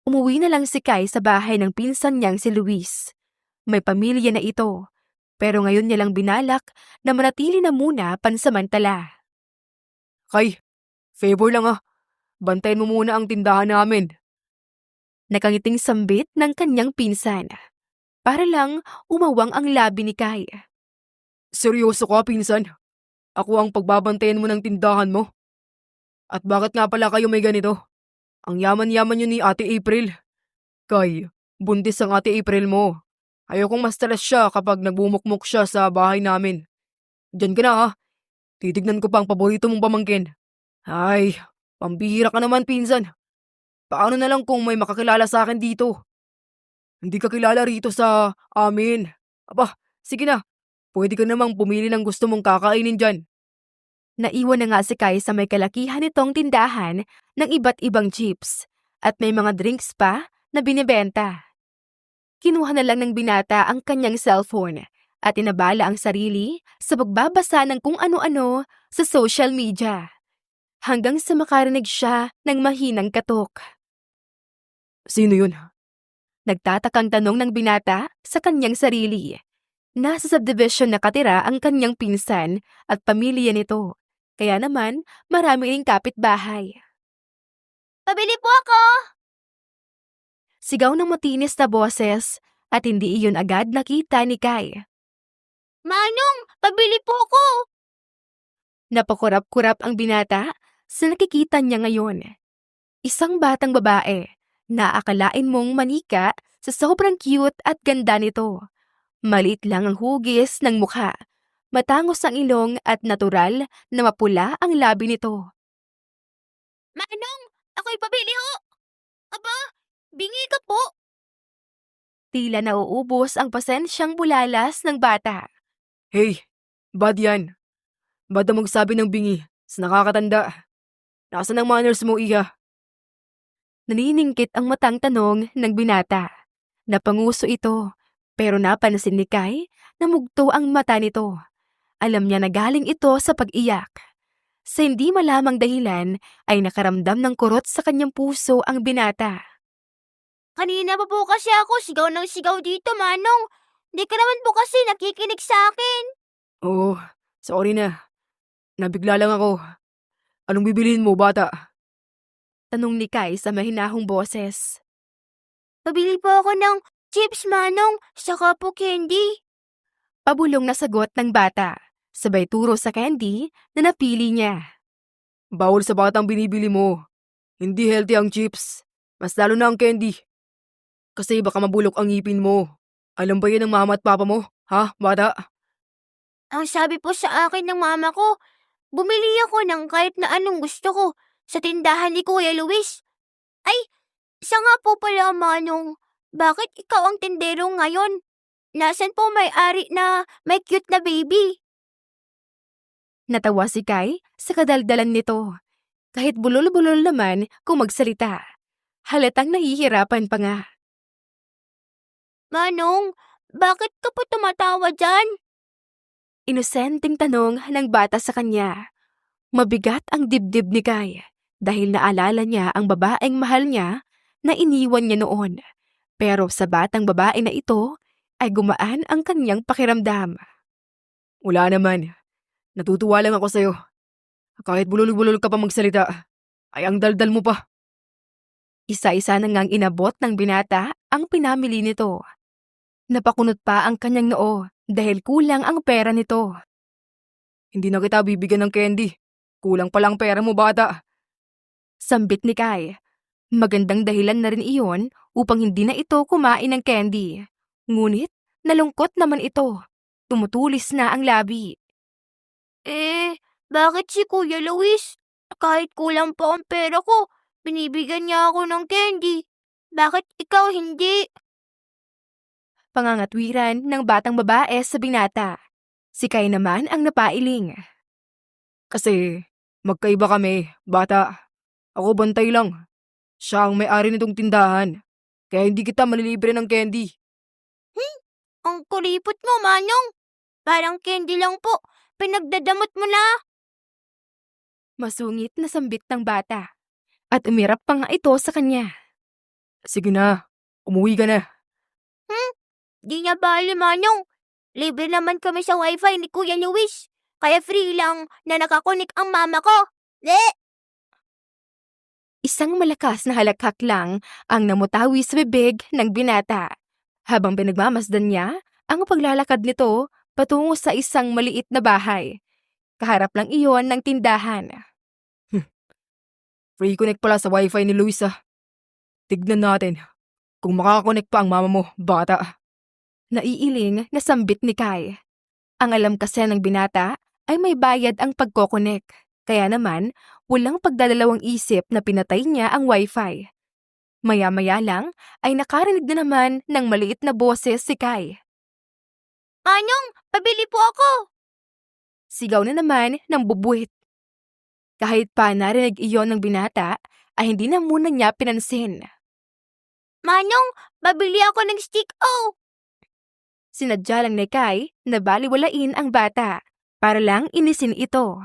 Umuwi na lang si Kai sa bahay ng pinsan niyang si Luis. May pamilya na ito, pero ngayon niya lang binalak na manatili na muna pansamantala. Kay, favor lang ah. Bantayan mo muna ang tindahan namin. Nakangiting sambit ng kanyang pinsan. para lang umawang ang labi ni Kai. Seryoso ka, pinsan? Ako ang pagbabantayan mo ng tindahan mo? At bakit nga pala kayo may ganito? Ang yaman-yaman nyo ni Ate April. Kay, buntis ang Ate April mo. Ayokong ma-stress siya kapag nagbumukmuk siya sa bahay namin. Diyan ka na ha. Titignan ko pa ang paborito mong pamangkin. Ay, pambihira ka naman, pinsan. Paano na lang kung may makakilala sa akin dito? Hindi ka kilala rito sa amin. Aba, sige na. Pwede ka namang pumili ng gusto mong kakainin dyan. Naiwan na nga si Kai sa may kalakihan nitong tindahan ng iba't ibang chips at may mga drinks pa na binibenta. Kinuha na lang ng binata ang kanyang cellphone at inabala ang sarili sa pagbabasa ng kung ano-ano sa social media. Hanggang sa makarinig siya ng mahinang katok. Sino yun? Nagtatakang tanong ng binata sa kanyang sarili. Nasa subdivision nakatira ang kanyang pinsan at pamilya nito. Kaya naman, marami ring kapitbahay. Pabili po ako! Sigaw ng matinis na boses at hindi iyon agad nakita ni Kai. Manong, pabili po ako! Napakurap-kurap ang binata sa nakikita niya ngayon. Isang batang babae na akalain mong manika sa sobrang cute at ganda nito. Maliit lang ang hugis ng mukha, matangos ang ilong at natural na mapula ang labi nito. Manong, ako'y pabili ho! Aba, bingi ka po! Tila nauubos ang pasensyang bulalas ng bata. Hey, bad yan. Bad na magsabi ng bingi sa nakakatanda. Nasaan ang manners mo, Iha? Naniningkit ang matang tanong ng binata. Napanguso ito, pero napansin ni Kai na mugto ang mata nito. Alam niya na galing ito sa pag-iyak. Sa hindi malamang dahilan ay nakaramdam ng kurot sa kanyang puso ang binata. Kanina pa po kasi ako sigaw ng sigaw dito, Manong. Di ka naman po kasi nakikinig sa akin. Oo, sorry na. Nabigla lang ako. Anong bibilihin mo, bata? Tanong ni Kai sa mahinahong boses. Pabili po ako ng chips, Manong, saka po candy. Pabulong na sagot ng bata, sabay turo sa candy na napili niya. Bawal sa batang binibili mo. Hindi healthy ang chips. Mas lalo na ang candy. Kasi baka mabulok ang ngipin mo. Alam ba yan ng mama at papa mo? Ha, bata? Ang sabi po sa akin ng mama ko, bumili ako ng kahit na anong gusto ko sa tindahan ni Kuya Luis. Ay, siya nga po pala, Manong. Bakit ikaw ang tindero ngayon? Nasaan po may-ari na may cute na baby? Natawa si Kai sa kadaldalan nito. Kahit bulol-bulol naman kung magsalita. Halatang nahihirapan pa nga. Manong, bakit ka po tumatawa dyan? Inosenteng tanong ng bata sa kanya. Mabigat ang dibdib ni Kai dahil naalala niya ang babaeng mahal niya na iniwan niya noon. Pero sa batang babae na ito ay gumaan ang kanyang pakiramdam. Wala naman. Natutuwa lang ako sa'yo. Kahit bulol-bulol ka pa magsalita, ay ang daldal mo pa. Isa-isa na ngang inabot ng binata ang pinamili nito. Napakunot pa ang kanyang noo dahil kulang ang pera nito. Hindi na kita bibigyan ng candy. Kulang pa lang pera mo, bata. Sambit ni Kai. Magandang dahilan na rin iyon upang hindi na ito kumain ng candy. Ngunit nalungkot naman ito. Tumutulis na ang labi. Bakit si Kuya Luis? Kahit kulang pa ang pera ko, binibigyan niya ako ng candy. Bakit ikaw hindi? Pangangatwiran ng batang babae sa binata. Si Kai naman ang napailing. Kasi magkaiba kami, bata. Ako bantay lang. Siya ang may-ari nitong tindahan. Kaya hindi kita malilibre ng candy. Ang kuripot mo, Manong. Parang candy lang po. Pinagdadamot mo na. Masungit na sambit ng bata. At umirap pa nga ito sa kanya. Sige na, umuwi ka na. Di niya bali, Manong. Libre naman kami sa wifi ni Kuya Luis. Kaya free lang na nakakunik ang mama ko. Isang malakas na halakhak lang ang namutawi sa bibig ng binata. Habang pinagmamasdan niya ang paglalakad nito patungo sa isang maliit na bahay. Kaharap lang iyon ng tindahan. Free connect pala sa wifi ni Luis ah. Tignan natin kung makakakonect pa ang mama mo, bata. Naiiling na sambit ni Kai. Ang alam kasi ng binata ay may bayad ang pagkokonek. Kaya naman, walang pagdadalawang isip na pinatay niya ang wifi. Maya-maya lang ay nakarinig na naman ng maliit na boses si Kai. Manong, pabili po ako. Sigaw na naman ng bubuit. Kahit pa narinig iyon ng binata, ay hindi na muna niya pinansin. Manong, pabili ako ng stick-o. Sinadya lang ni Kai na baliwalain ang bata para lang inisin ito.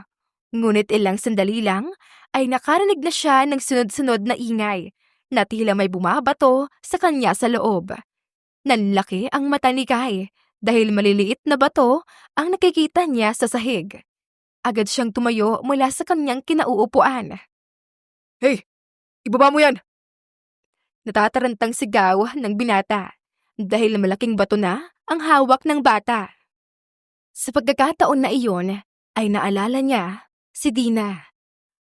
Ngunit ilang sandali lang ay nakarinig na siya ng sunod-sunod na ingay na tila may bumabato sa kanya sa loob. Nanlaki ang mata ni Kai dahil maliliit na bato ang nakikita niya sa sahig. Agad siyang tumayo mula sa kanyang kinauupuan. Hey! Ibaba mo yan! Natatarantang sigaw ng binata dahil malaking bato na ang hawak ng bata. Sa pagkakataon na iyon ay naalala niya si Dina.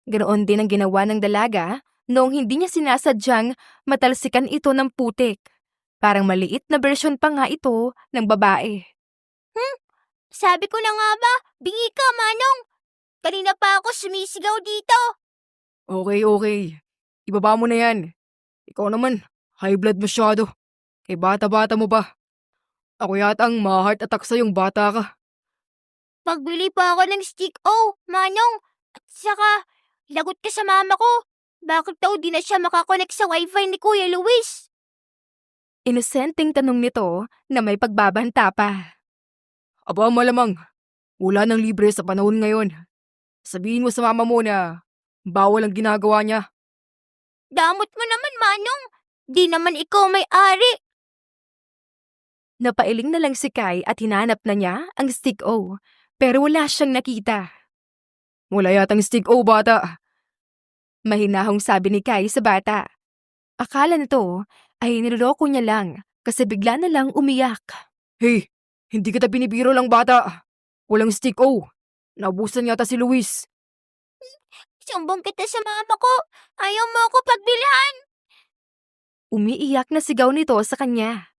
Ganoon din ang ginawa ng dalaga noong hindi niya sinasadyang matalsikan ito ng putik. Parang maliit na bersyon pa nga ito ng babae. Sabi ko na nga ba, bingi ka, Manong. Kanina pa ako sumisigaw dito. Okay. Ibaba mo na yan. Ikaw naman, high blood masyado. Kay bata-bata mo pa. Ako yata ang ma-heart attack sa yung bata ka. Pagbili pa ako ng stick-o, Manong. At saka, lagot ka sa mama ko. Bakit daw di na siya makakonect sa wifi ni Kuya Luis? Inosenteng tanong nito na may pagbabanta pa. Aba malamang, wala nang libre sa panahon ngayon. Sabihin mo sa mama mo na bawal ang ginagawa niya. Damot mo naman, Manong. Di naman ikaw may-ari. Napailing na lang si Kai at hinanap na niya ang stick-o pero wala siyang nakita. Wala yatang stick o bata. Mahinahong sabi ni Kai sa bata. Akala nito ay niloloko niya lang kasi bigla na lang umiyak. Hey, hindi kita binibiro lang bata. Walang stick o. Naubusan yata si Luis. Sumbong kita sa mama ko. Ayaw mo ako pagbilhan. Umiiyak na sigaw nito sa kanya.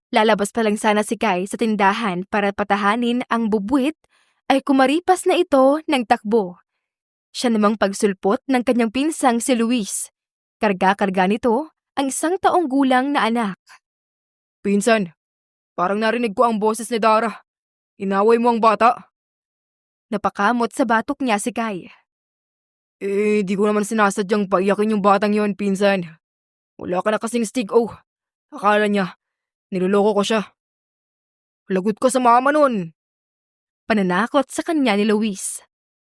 Lalabas pa lang sana si Kai sa tindahan para patahanin ang bubuit ay kumaripas na ito ng takbo. Siya namang pagsulpot ng kanyang pinsang si Luis. Karga-karga nito ang 1 taong gulang na anak. Pinsan, parang narinig ko ang boses ni Dara. Inaway mo ang bata. Napakamot sa batok niya si Kai. Di ko naman sinasadyang paiyakin yung batang yon, pinsan. Wala ka na kasing stick o. Akala niya, niloloko ko siya. Lagot ka sa mama nun. Pananakot sa kanya ni Luis.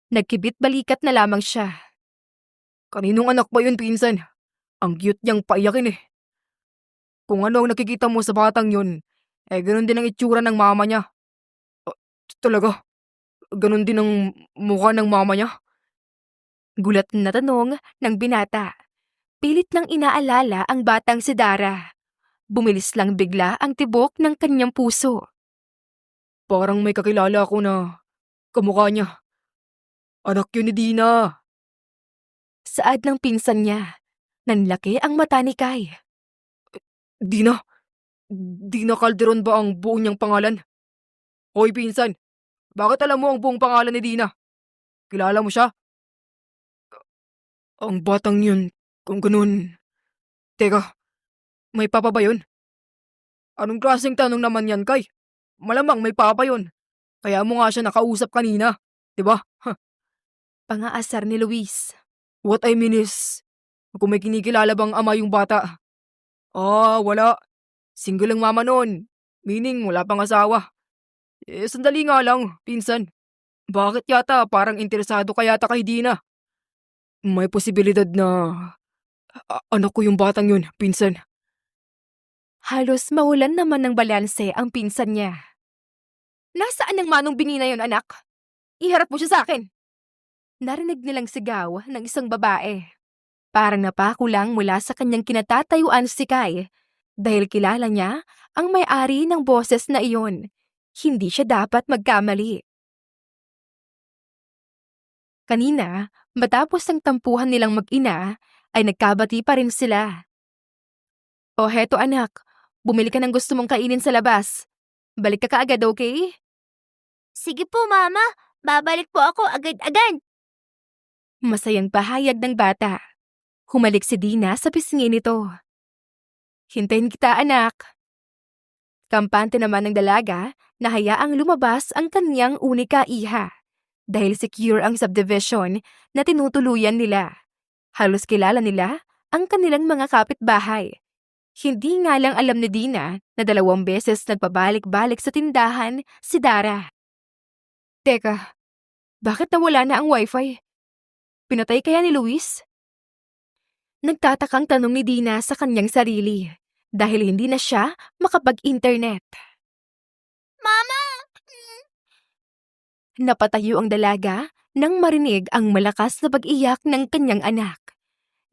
Nagkibit balikat na lamang siya. Kaninong anak ba yun, pinsan? Ang cute niyang paiyakin eh. Kung ano ang nakikita mo sa batang yun, ganun din ang itsura ng mama niya. Talaga? Ganun din ang mukha ng mama niya? Gulat na tanong ng binata. Pilit nang inaalala ang batang si Dara. Bumilis lang bigla ang tibok ng kanyang puso. Parang may kakilala ako na kamukha niya. Anak yun ni Dina. Saad ng pinsan niya. Nanlaki ang mata ni Kai. Dina? Dina Calderon ba ang buong niyang pangalan? Hoy pinsan, bakit alam mo ang buong pangalan ni Dina? Kilala mo siya? Ang batang yun, kung ganun. Teka, may papa ba yun? Anong klaseng tanong naman yan, Kai? Malamang may papa yun. Kaya mo nga siya nakausap kanina, diba? Pangaasar ni Luis. What I mean is, kung may kinikilala bang ama yung bata? Wala. Single ang mama noon. Meaning, wala pang asawa. Sandali nga lang, pinsan. Bakit yata parang interesado ka yata kay Dina? May posibilidad na anak ko yung batang yun, pinsan. Halos mawalan naman ng balanse ang pinsan niya. Nasaan ang manong bingi na yun, anak? Iharap mo siya sa akin. Narinig nilang sigaw ng isang babae. Parang napako lang mula sa kanyang kinatatayuan si Kai dahil kilala niya ang may-ari ng boses na iyon. Hindi siya dapat magkamali. Kanina, matapos ang tampuhan nilang mag-ina, ay nagkabati pa rin sila. O heto anak, bumili ka ng gusto mong kainin sa labas. Balik ka kaagad, okay? Sige po, Mama. Babalik po ako agad-agad. Masayang pahayag ng bata. Humalik si Dina sa pisngi nito. Hintayin kita, anak. Kampante naman ng dalaga na hayaang lumabas ang kanyang unika iha dahil secure ang subdivision na tinutuluyan nila. Halos kilala nila ang kanilang mga kapitbahay. Hindi nga lang alam ni Dina na 2 beses nagpabalik-balik sa tindahan si Dara. Teka, bakit nawala na ang wifi? Pinatay kaya ni Luis? Nagtatakang tanong ni Dina sa kanyang sarili dahil hindi na siya makapag-internet. Mama! Napatayo ang dalaga nang marinig ang malakas na pag-iyak ng kanyang anak.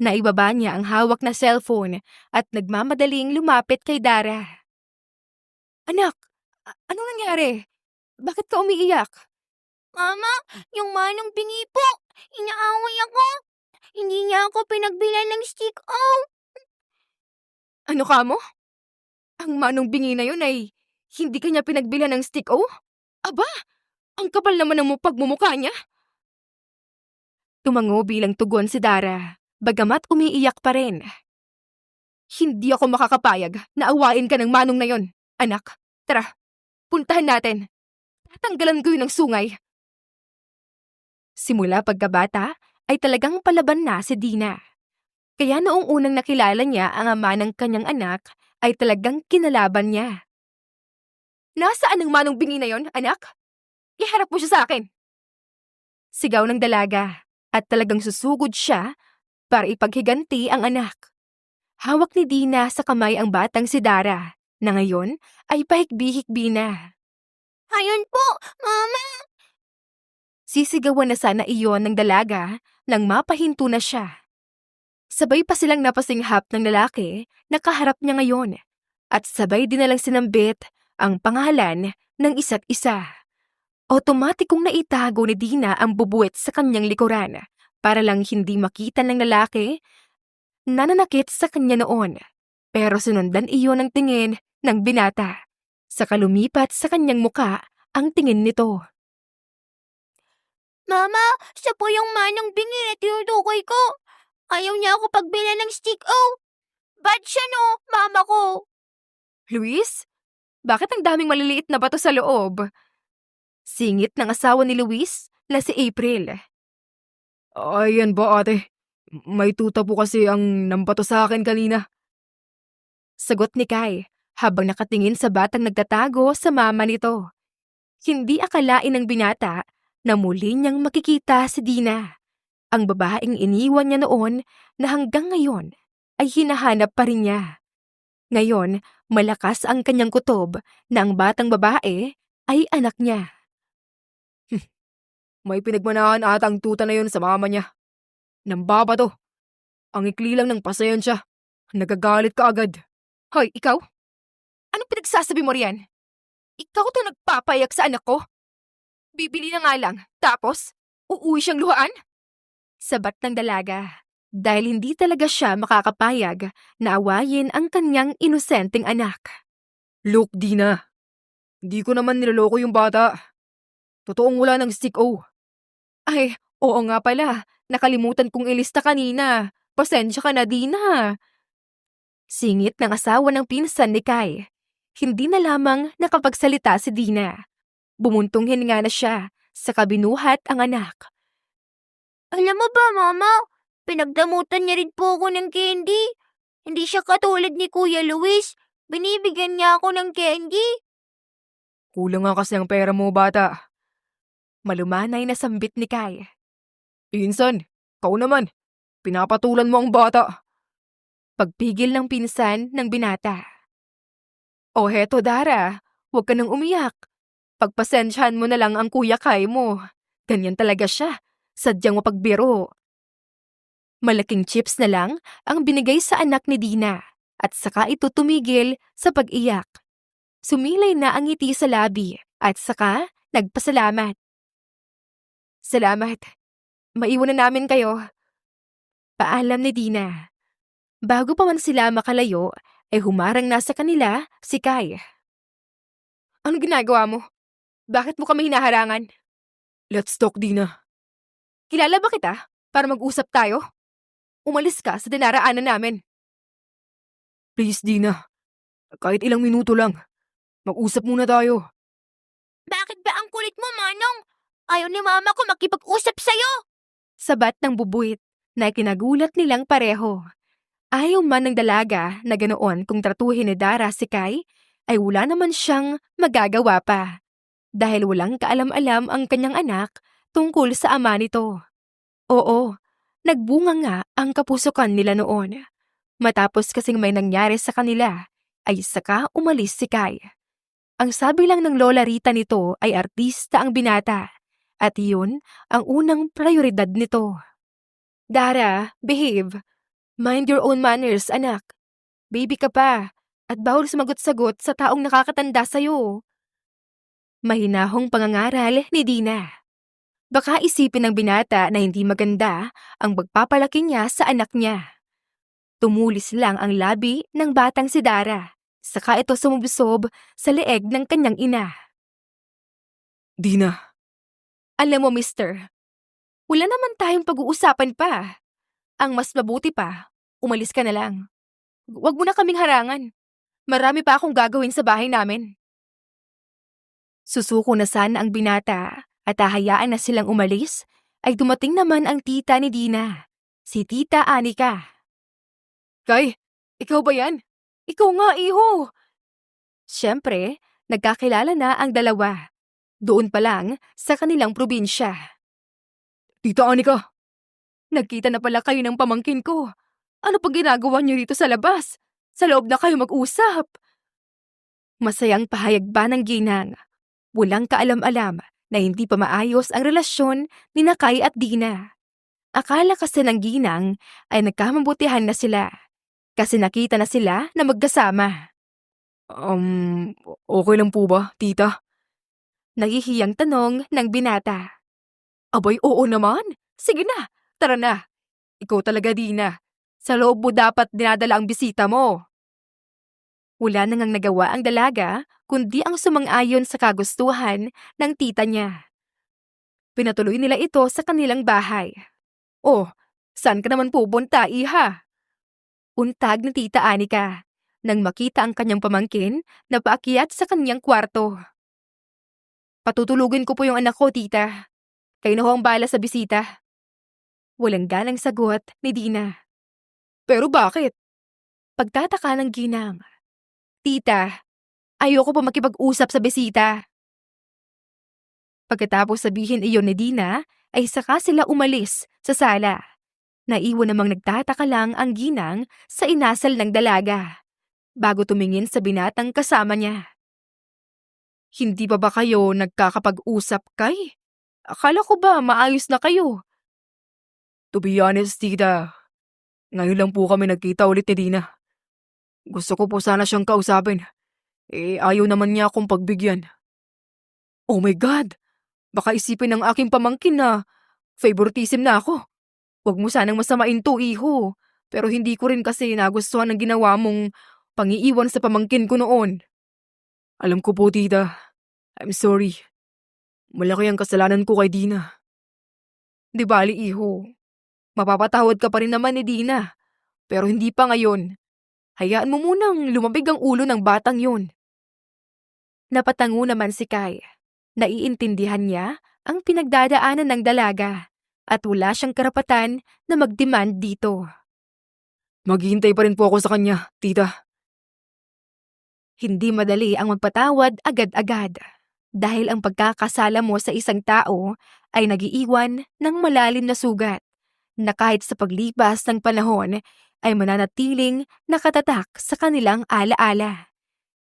Naibaba niya ang hawak na cellphone at nagmamadaling lumapit kay Dara. Anak, anong nangyari? Bakit ka umiiyak? Mama, yung manong bingi po. Inaaway ako. Hindi niya ako pinagbilan ng stick-o. Ano ka mo? Ang manong bingi na yun ay hindi kanya pinagbilan ng stick-o? Aba, ang kapal naman ng pagmumukha niya. Tumango bilang tugon si Dara, bagamat umiiyak pa rin. Hindi ako makakapayag na awain ka ng manong na yon, anak. Tara, puntahan natin. Tatanggalan ko yun ng sungay. Simula pagkabata ay talagang palaban na si Dina. Kaya noong unang nakilala niya ang ama ng kanyang anak ay talagang kinalaban niya. Nasaan ang manong bingi na yon, anak? Iharap mo siya sa akin. Sigaw ng dalaga at talagang susugod siya para ipaghiganti ang anak. Hawak ni Dina sa kamay ang batang si Dara na ngayon ay pahikbi-hikbi na. Ayun po, Mama. Sisigawan na sana iyon ng dalaga nang mapahinto na siya. Sabay pa silang napasinghap ng lalaki na kaharap niya ngayon at sabay din nalang sinambit ang pangalan ng isa't isa. Otomatikong naitago ni Dina ang bubuwet sa kanyang likuran para lang hindi makita ng lalaki na nanakit sa kanya noon. Pero sinundan iyon ng tingin ng binata. Saka lumipat sa kanyang muka ang tingin nito. Mama, siya po yung manong bingi na tinutukoy ko. Ayaw niya ako pagbilan ng stick-o. Bad siya no, Mama ko. Luis? Bakit ang daming maliliit na bato sa loob? Singit ng asawa ni Luis na si April. Ayan ba ate? May tuta po kasi ang nambato sa akin kanina. Sagot ni Kai habang nakatingin sa batang nagtatago sa mama nito. Hindi akalain ng binata na muli niyang makikita si Dina. Ang babaeng iniwan niya noon na hanggang ngayon ay hinahanap pa rin niya. Ngayon, malakas ang kanyang kutob na ang batang babae ay anak niya. May pinagmanahan ata ang tuta na yun sa mama niya. Nambabato. Ang ikli lang ng pasensya. Nagagalit ka agad. Hoy, ikaw? Anong pinagsasabi mo riyan? Ikaw to nagpapayak sa anak ko? Bibili na nga lang, tapos uuwi siyang luhaan? Sabat ng dalaga, dahil hindi talaga siya makakapayag na awayin ang kanyang inosenteng anak. Look, Dina. Hindi ko naman niloloko yung bata. Totoong wala ng stick-o. Ay, oo nga pala, nakalimutan kong ilista kanina. Pasensya ka na, Dina. Singit ng asawa ng pinsan ni Kai. Hindi na lamang nakapagsalita si Dina. Bumuntong hininga na siya sa kabinuhat ang anak. Alam mo ba, Mama? Pinagdamutan niya rin po ako ng candy. Hindi siya katulad ni Kuya Luis. Binibigyan niya ako ng candy. Kulang nga kasi ang pera mo, bata. Malumanay na sambit ni Kai. Insan, kau naman. Pinapatulan mo ang bata. Pagpigil ng pinsan ng binata. O heto Dara, huwag ka nang umiyak. Pagpasensyahan mo na lang ang kuya Kai mo. Ganyan talaga siya. Sadyang mapagbiro. Malaking chips na lang ang binigay sa anak ni Dina. at saka ito tumigil sa pag-iyak. Sumilay na ang ngiti sa labi at saka nagpasalamat. Salamat. Maiwan na namin kayo. Paalam ni Dina. Bago pa man sila makalayo, ay humarang na sa kanila si Kai. Anong ginagawa mo? Bakit mo kami hinaharangan? Let's talk, Dina. Kilala ba kita para mag-usap tayo? Umalis ka sa dinaraanan namin. Please, Dina. Kahit ilang minuto lang. Mag-usap muna tayo. Bakit ba ang kulit mo, Manong? Ayaw ni Mama ko makipag-usap sa'yo. Sabat ng bubuit na kinagulat nilang pareho. Ayaw man ng dalaga na ganoon kung tratuhin ni Dara si Kai, ay wala naman siyang magagawa pa. Dahil walang kaalam-alam ang kanyang anak tungkol sa ama nito. Oo, nagbunga nga ang kapusukan nila noon. Matapos kasing may nangyari sa kanila, ay saka umalis si Kai. Ang sabi lang ng Lola Rita nito ay artista ang binata, at iyon ang unang prioridad nito. Dara, behave. Mind your own manners, anak. Baby ka pa, at bawal sumagot-sagot sa taong nakakatanda sa'yo. Mahinahong pangangaral ni Dina. Baka isipin ng binata na hindi maganda ang pagpapalaki niya sa anak niya. Tumulis lang ang labi ng batang si Dara, saka ito sumubusob sa leeg ng kanyang ina. Dina, Alam mo, mister, wala naman tayong pag-uusapan pa. Ang mas mabuti pa, umalis ka na lang. Huwag mo na kaming harangan. Marami pa akong gagawin sa bahay namin. Susuko na sana ang binata at hahayaan na silang umalis, ay dumating naman ang tita ni Dina, si Tita Anika. Kai, ikaw ba yan? Ikaw nga, iho. Siyempre, nagkakilala na ang dalawa. Doon pa lang sa kanilang probinsya. Tita Anika. Nagkita na pala kayo ng pamangkin ko. Ano pang ginagawa niyo rito sa labas? Sa loob na kayo mag-usap. Masayang pahayag ba ng ginang? Walang kaalam-alam na hindi pa maayos ang relasyon ni Kai at Dina. Akala kasi ng ginang ay nagkamabutihan na sila kasi nakita na sila na magkasama. Okay lang po ba, tita? Nahihiyang tanong ng binata. Abay, oo naman. Sige na, tara na. Ikaw talaga, Dina. Sa loob mo dapat dinadala ang bisita mo. Wala na ngang nagawa ang dalaga kundi ang sumang-ayon sa kagustuhan ng tita niya. Pinatuloy nila ito sa kanilang bahay. Oh, saan ka naman pupunta, iha? Untag ni Tita Anika nang makita ang kanyang pamangkin na paakyat sa kanyang kwarto. Patutulugin ko po yung anak ko, tita. Kayo na ho ang bahala sa bisita. Walang galang sagot ni Dina. Pero bakit? Pagtataka ng ginang. Tita, ayoko pa makipag-usap sa bisita. Pagkatapos sabihin iyon ni Dina, ay saka sila umalis sa sala. Naiwan namang nagtataka lang ang ginang sa inasal ng dalaga, bago tumingin sa binatang kasama niya. Hindi pa ba kayo nagkakapag-usap, Kai? Akala ko ba maayos na kayo? To be honest, tita, ngayon lang po kami nagkita ulit ni Dina. Gusto ko po sana siyang kausapin. Ayaw naman niya akong pagbigyan. Oh my God! Baka isipin ng aking pamangkin na favoritism na ako. Huwag mo sanang masamain to, iho. Pero hindi ko rin kasi nagustuhan ang ginawa mong pangiiwan sa pamangkin ko noon. Alam ko po, tita. I'm sorry. Malaki ang kasalanan ko kay Dina. Di bali, iho. Mapapatawad ka pa rin naman ni Dina. Pero hindi pa ngayon. Hayaan mo munang lumabig ang ulo ng batang yun. Napatango naman si Kai. Naiintindihan niya ang pinagdadaanan ng dalaga at wala siyang karapatan na mag-demand dito. Maghihintay pa rin po ako sa kanya, tita. Hindi madali ang magpatawad agad-agad dahil ang pagkakasala mo sa isang tao ay nagiiwan ng malalim na sugat na kahit sa paglipas ng panahon ay mananatiling nakatatak sa kanilang alaala.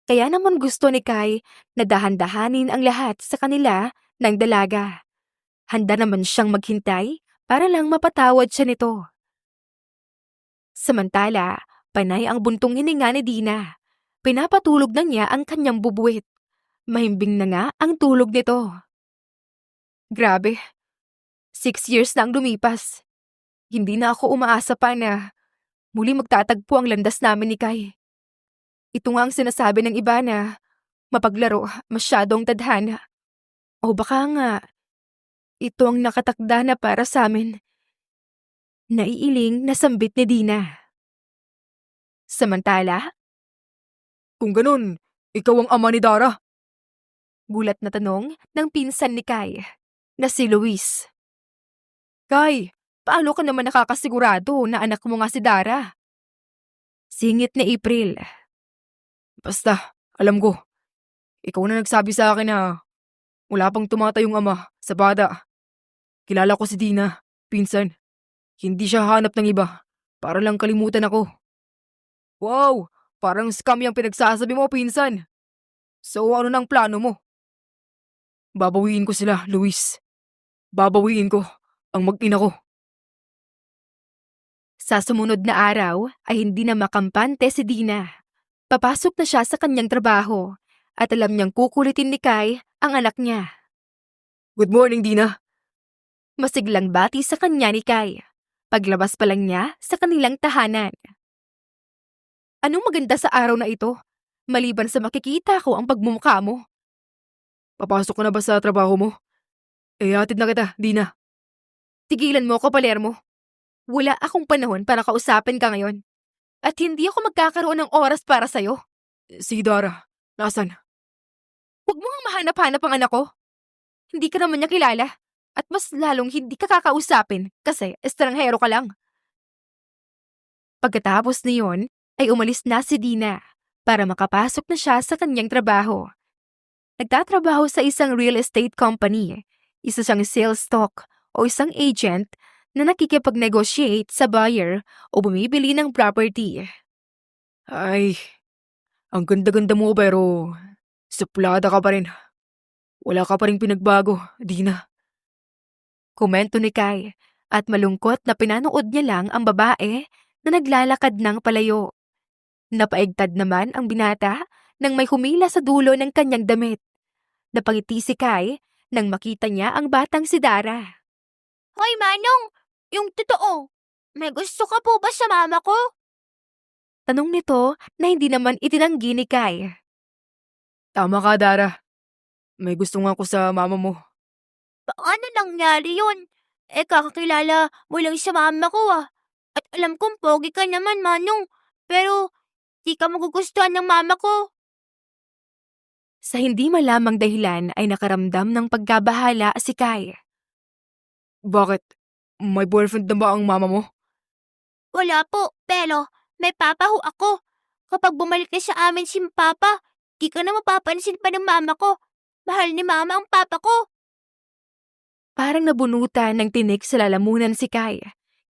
Kaya naman gusto ni Kai na dahan-dahanin ang lahat sa kanila ng dalaga. Handa naman siyang maghintay para lang mapatawad siya nito. Samantala, Panay ang buntong hininga ni Dina. Pinapatulog na niya ang kanyang bubuwit. Mahimbing na nga ang tulog nito. Grabe, 6 years na ang lumipas. Hindi na ako umaasa pa na muli magtatagpo ang landas namin ni Kai. Ito nga ang sinasabi ng iba na mapaglaro, masyadong tadhana. O baka nga, ito ang nakatakda na para sa amin. Naiiling na sambit ni Dina. Samantala, Kung ganun, ikaw ang ama ni Dara. gulat na tanong ng pinsan ni Kai na si Luis. Kai, paano ka naman nakakasigurado na anak mo nga si Dara? Singit ni April. Basta, alam ko. Ikaw na nagsabi sa akin na wala pang tumatayong ama sa bata. Kilala ko si Dina, pinsan. Hindi siya hanap ng iba para lang kalimutan ako. Wow, parang scam yung pinagsasabi mo, pinsan. So ano nang plano mo? Babawiin ko sila, Luis. Babawiin ko ang mag-ina ko. Sa sumunod na araw ay hindi na makampante si Dina. Papasok na siya sa kanyang trabaho at alam niyang kukulitin ni Kai ang anak niya. Good morning, Dina. Masiglang bati sa kanya ni Kai. Paglabas pa lang niya sa kanilang tahanan. Anong maganda sa araw na ito? Maliban sa makikita ko ang pagmumukha mo. Papasok ka na ba sa trabaho mo? Hatid na kita, Dina. Tigilan mo ko, Palermo. Wala akong panahon para kausapin ka ngayon. At hindi ako magkakaroon ng oras para sa'yo. Si Dara, nasan? Huwag mo nga mahanap-hanap ang anak ko. Hindi ka naman niya kilala. At mas lalong hindi ka kakausapin kasi estranghero ka lang. Pagkatapos niyon, ay umalis na si Dina para makapasok na siya sa kanyang trabaho. Nagtatrabaho sa isang real estate company. Isa siyang sales stock o isang agent na nakikipag-negotiate sa buyer o bumibili ng property. Ay, ang ganda-ganda mo pero suplada ka pa rin. Wala ka pa rin pinagbago, Dina. Komento ni Kai at malungkot na pinanood niya lang ang babae na naglalakad ng palayo. Napaigtad naman ang binata nang may humila sa dulo ng kanyang damit. Napangiti si Kai nang makita niya ang batang si Dara. Hoy, Manong! Yung totoo, may gusto ka po ba sa mama ko? Tanong nito na hindi naman itinanggi ni Kai. Tama ka, Dara. May gusto nga ako sa mama mo. Paano nangyari yun? Kakakilala mo lang sa mama ko At alam kong pogi ka naman, Manong. Pero di ka magugustuhan ng mama ko. Sa hindi malamang dahilan ay nakaramdam ng pagkabahala si Kai. Bakit? May boyfriend na ba ang mama mo? Wala po, pero may papa ho ako. Kapag bumalik na sa amin si papa, di ka na mapapansin pa ng mama ko. Mahal ni mama ang papa ko. Parang nabunutan ng tinik sa lalamunan si Kai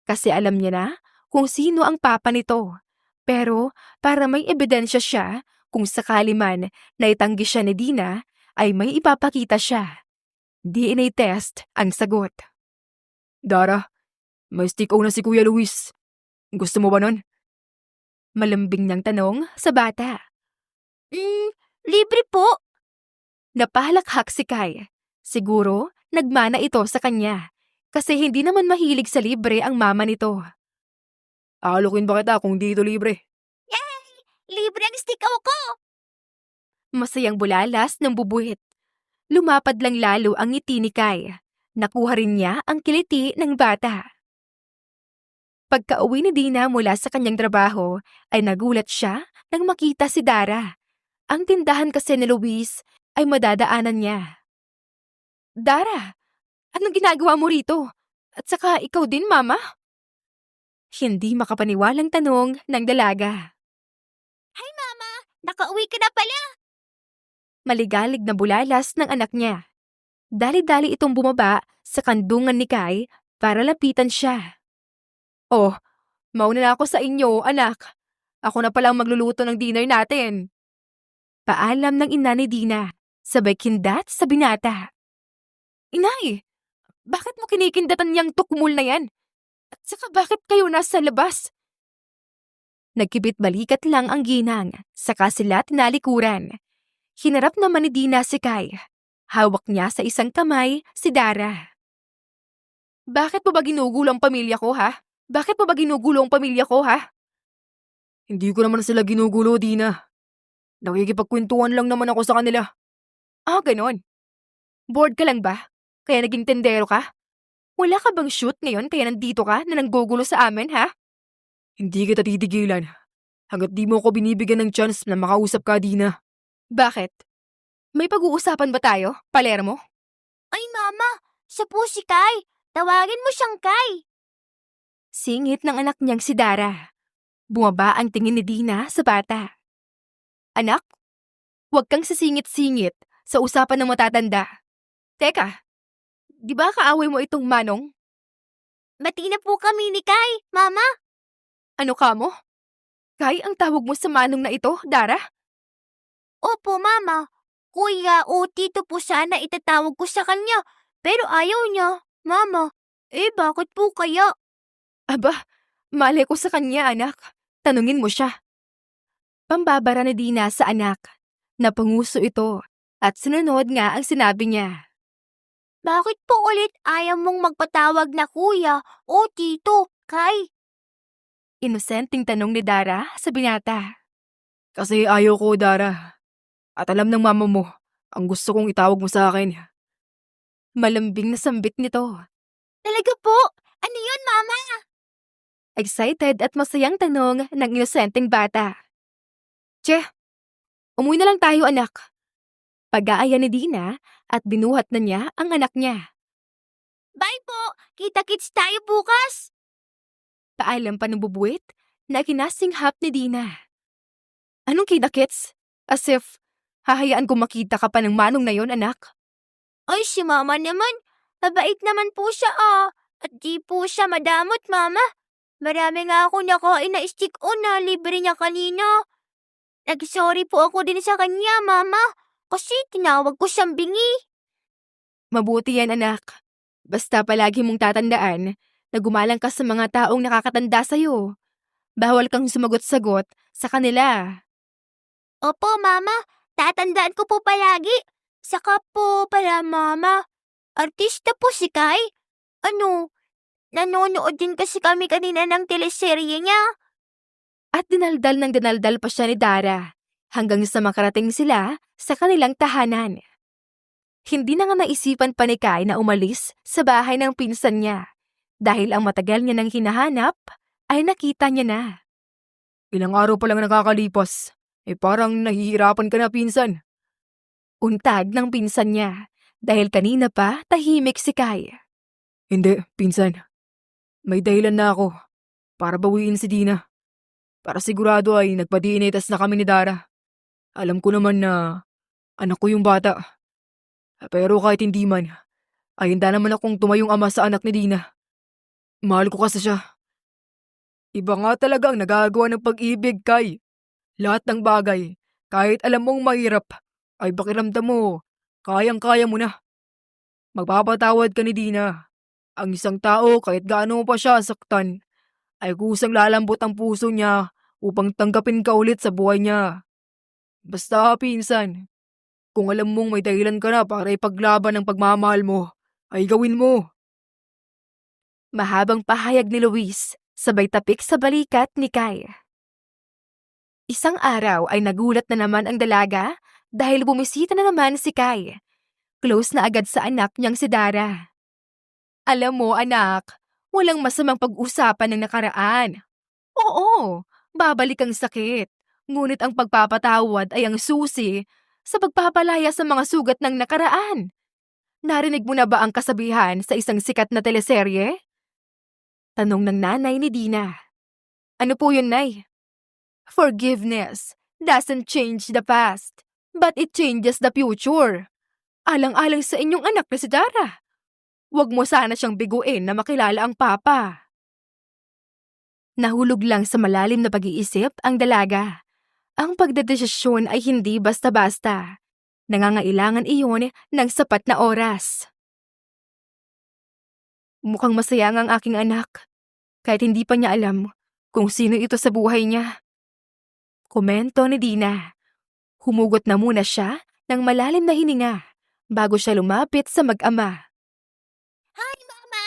kasi alam niya na kung sino ang papa nito. Pero para may ebidensya siya kung sakali man na itanggi siya ni Dina ay may ipapakita siya. DNA test ang sagot. Dara, may stick-o na si Kuya Luis. Gusto mo ba nun? Malambing niyang tanong sa bata. Libre po. Napahalakhak si Kai. Siguro nagmana ito sa kanya kasi hindi naman mahilig sa libre ang mama nito. Aalukin ba kita kung di ito libre? Libre ang stick-o ko. Masayang bulalas ng bubuhit. Lumapad lang lalo ang ngiti ni Kai. Nakuha rin niya ang kiliti ng bata. Pagka-uwi ni Dina mula sa kanyang trabaho, ay nagulat siya nang makita si Dara. Ang tindahan kasi ni Luis ay madadaanan niya. Dara, anong ginagawa mo rito? At saka ikaw din, Mama? Hindi makapaniwalang tanong ng dalaga. Hi, Mama. Nakauwi ka na pala. Maligalig na bulalas ng anak niya. Dali-dali itong bumaba sa kandungan ni Kai para lapitan siya. Oh, mauna na ako sa inyo, anak. Ako na palang magluluto ng dinner natin. Paalam ng ina ni Dina, sabay kindat sa binata. Inay, bakit mo kinikindatan niyang tukmul na yan? At saka bakit kayo nasa labas? Nagkibit balikat lang ang ginang, saka sila tinalikuran. Hinarap naman ni Dina si Kai. Hawak niya sa isang kamay si Dara. Bakit mo ba ginugulo ang pamilya ko, ha? Bakit mo ba ginugulo ang pamilya ko, ha? Hindi ko naman sila ginugulo, Dina. Nakikipagkwentuhan lang naman ako sa kanila. Ah, ganon. Bored ka lang ba? Kaya naging tendero ka? Wala ka bang shoot ngayon kaya nandito ka na nanggugulo sa amin, ha? Hindi kita titigilan hanggat di mo ako binibigyan ng chance na makausap ka, Dina. Bakit? May pag-uusapan ba tayo, Palermo? Ay, Mama! Siya po si Kai! Tawagin mo siyang Kai! Singit ng anak niyang si Dara. Bumaba ang tingin ni Dina sa bata. Anak, huwag kang sisingit-singit sa usapan ng matatanda. Teka, di ba kaaway mo itong Manong? Bati na po kami ni Kai, Mama! Ano ka mo? Kai ang tawag mo sa Manong na ito, Dara? Opo, Mama. Kuya o tito po sana itatawag ko sa kanya. Pero ayaw niya, Mama. Bakit po kaya? Aba, malay ko sa kanya, anak. Tanungin mo siya. Pambabara ni Dina sa anak. Napanguso ito at sinunod nga ang sinabi niya. Bakit po ulit ayaw mong magpatawag na kuya o tito, Kai? Inosenteng tanong ni Dara sa binata. Kasi ayaw ko, Dara. At alam ng mama mo, ang gusto kong itawag mo sa akin. Malambing na sambit nito. Talaga po? Ano yun, Mama? Excited at masayang tanong ng inosenteng bata. Tse, umuwi na lang tayo, anak. Pag-aaya ni Dina at binuhat na niya ang anak niya. Bye po! Kita-kits tayo bukas! Paalam pa ng bubuwit na kinasinghap ni Dina. Anong kita-kits? As if hahayaan kong makita ka pa ng Manong na yon, anak. Ay, si Mama naman. Mabait naman po siya At di po siya madamot, Mama. Marami nga ako nakain na stick-on na libre niya kanina. Nag-sorry po ako din sa kanya, Mama. Kasi tinawag ko siyang bingi. Mabuti yan, anak. Basta palagi mong tatandaan na gumalang ka sa mga taong nakakatanda sa'yo. Bawal kang sumagot-sagot sa kanila. Opo, Mama. Tatandaan ko po palagi. Saka po pala, Mama. Artista po si Kai. Nanonood din kasi kami kanina ng teleserye niya. At dinaldal pa siya ni Dara hanggang sa makarating sila sa kanilang tahanan. Hindi na nga naisipan pa ni Kai na umalis sa bahay ng pinsan niya dahil ang matagal niya nang hinahanap ay nakita niya na. Ilang araw pa lang nakakalipas. Parang nahihirapan ka na, pinsan. Untag ng pinsan niya dahil kanina pa tahimik si Kai. Hindi, pinsan. May dahilan na ako para bawiin si Dina. Para sigurado ay nagpa-DNA test na kami ni Dara. Alam ko naman na anak ko yung bata. Pero kahit hindi man, ay handa naman akong tumayong ama sa anak ni Dina. Mahal ko kasi siya. Iba nga talaga ang nagagawa ng pag-ibig, Kai. Lahat ng bagay, kahit alam mong mahirap, ay pakiramdam mo, kayang-kaya mo na. Magpapatawad ka ni Dina. Ang isang tao, kahit gaano mo pa siya saktan, ay kusang lalambot ang puso niya upang tanggapin ka ulit sa buhay niya. Basta, pinsan, kung alam mong may dahilan ka na para ipaglaban ang pagmamahal mo, ay gawin mo. Mahabang pahayag ni Luis, sabay tapik sa balikat ni Kai. Isang araw ay nagulat na naman ang dalaga dahil bumisita na naman si Kai. Close na agad sa anak niyang si Dara. Alam mo, anak, walang masamang pag-usapan ng nakaraan. Oo, babalik ang sakit. Ngunit ang pagpapatawad ay ang susi sa pagpapalaya sa mga sugat ng nakaraan. Narinig mo na ba ang kasabihan sa isang sikat na teleserye? Tanong ng nanay ni Dina. Ano po yun, Nay? Forgiveness doesn't change the past, but it changes the future. Alang-alang sa inyong anak na si Dara. Huwag mo sana siyang biguin na makilala ang papa. Nahulog lang sa malalim na pag-iisip ang dalaga. Ang pagdedesisyon ay hindi basta-basta. Nangangailangan iyon ng sapat na oras. Mukhang masaya ang aking anak. Kahit hindi pa niya alam kung sino ito sa buhay niya. Komento ni Dina. Humugot na muna siya ng malalim na hininga bago siya lumapit sa mag-ama. Hi, Mama!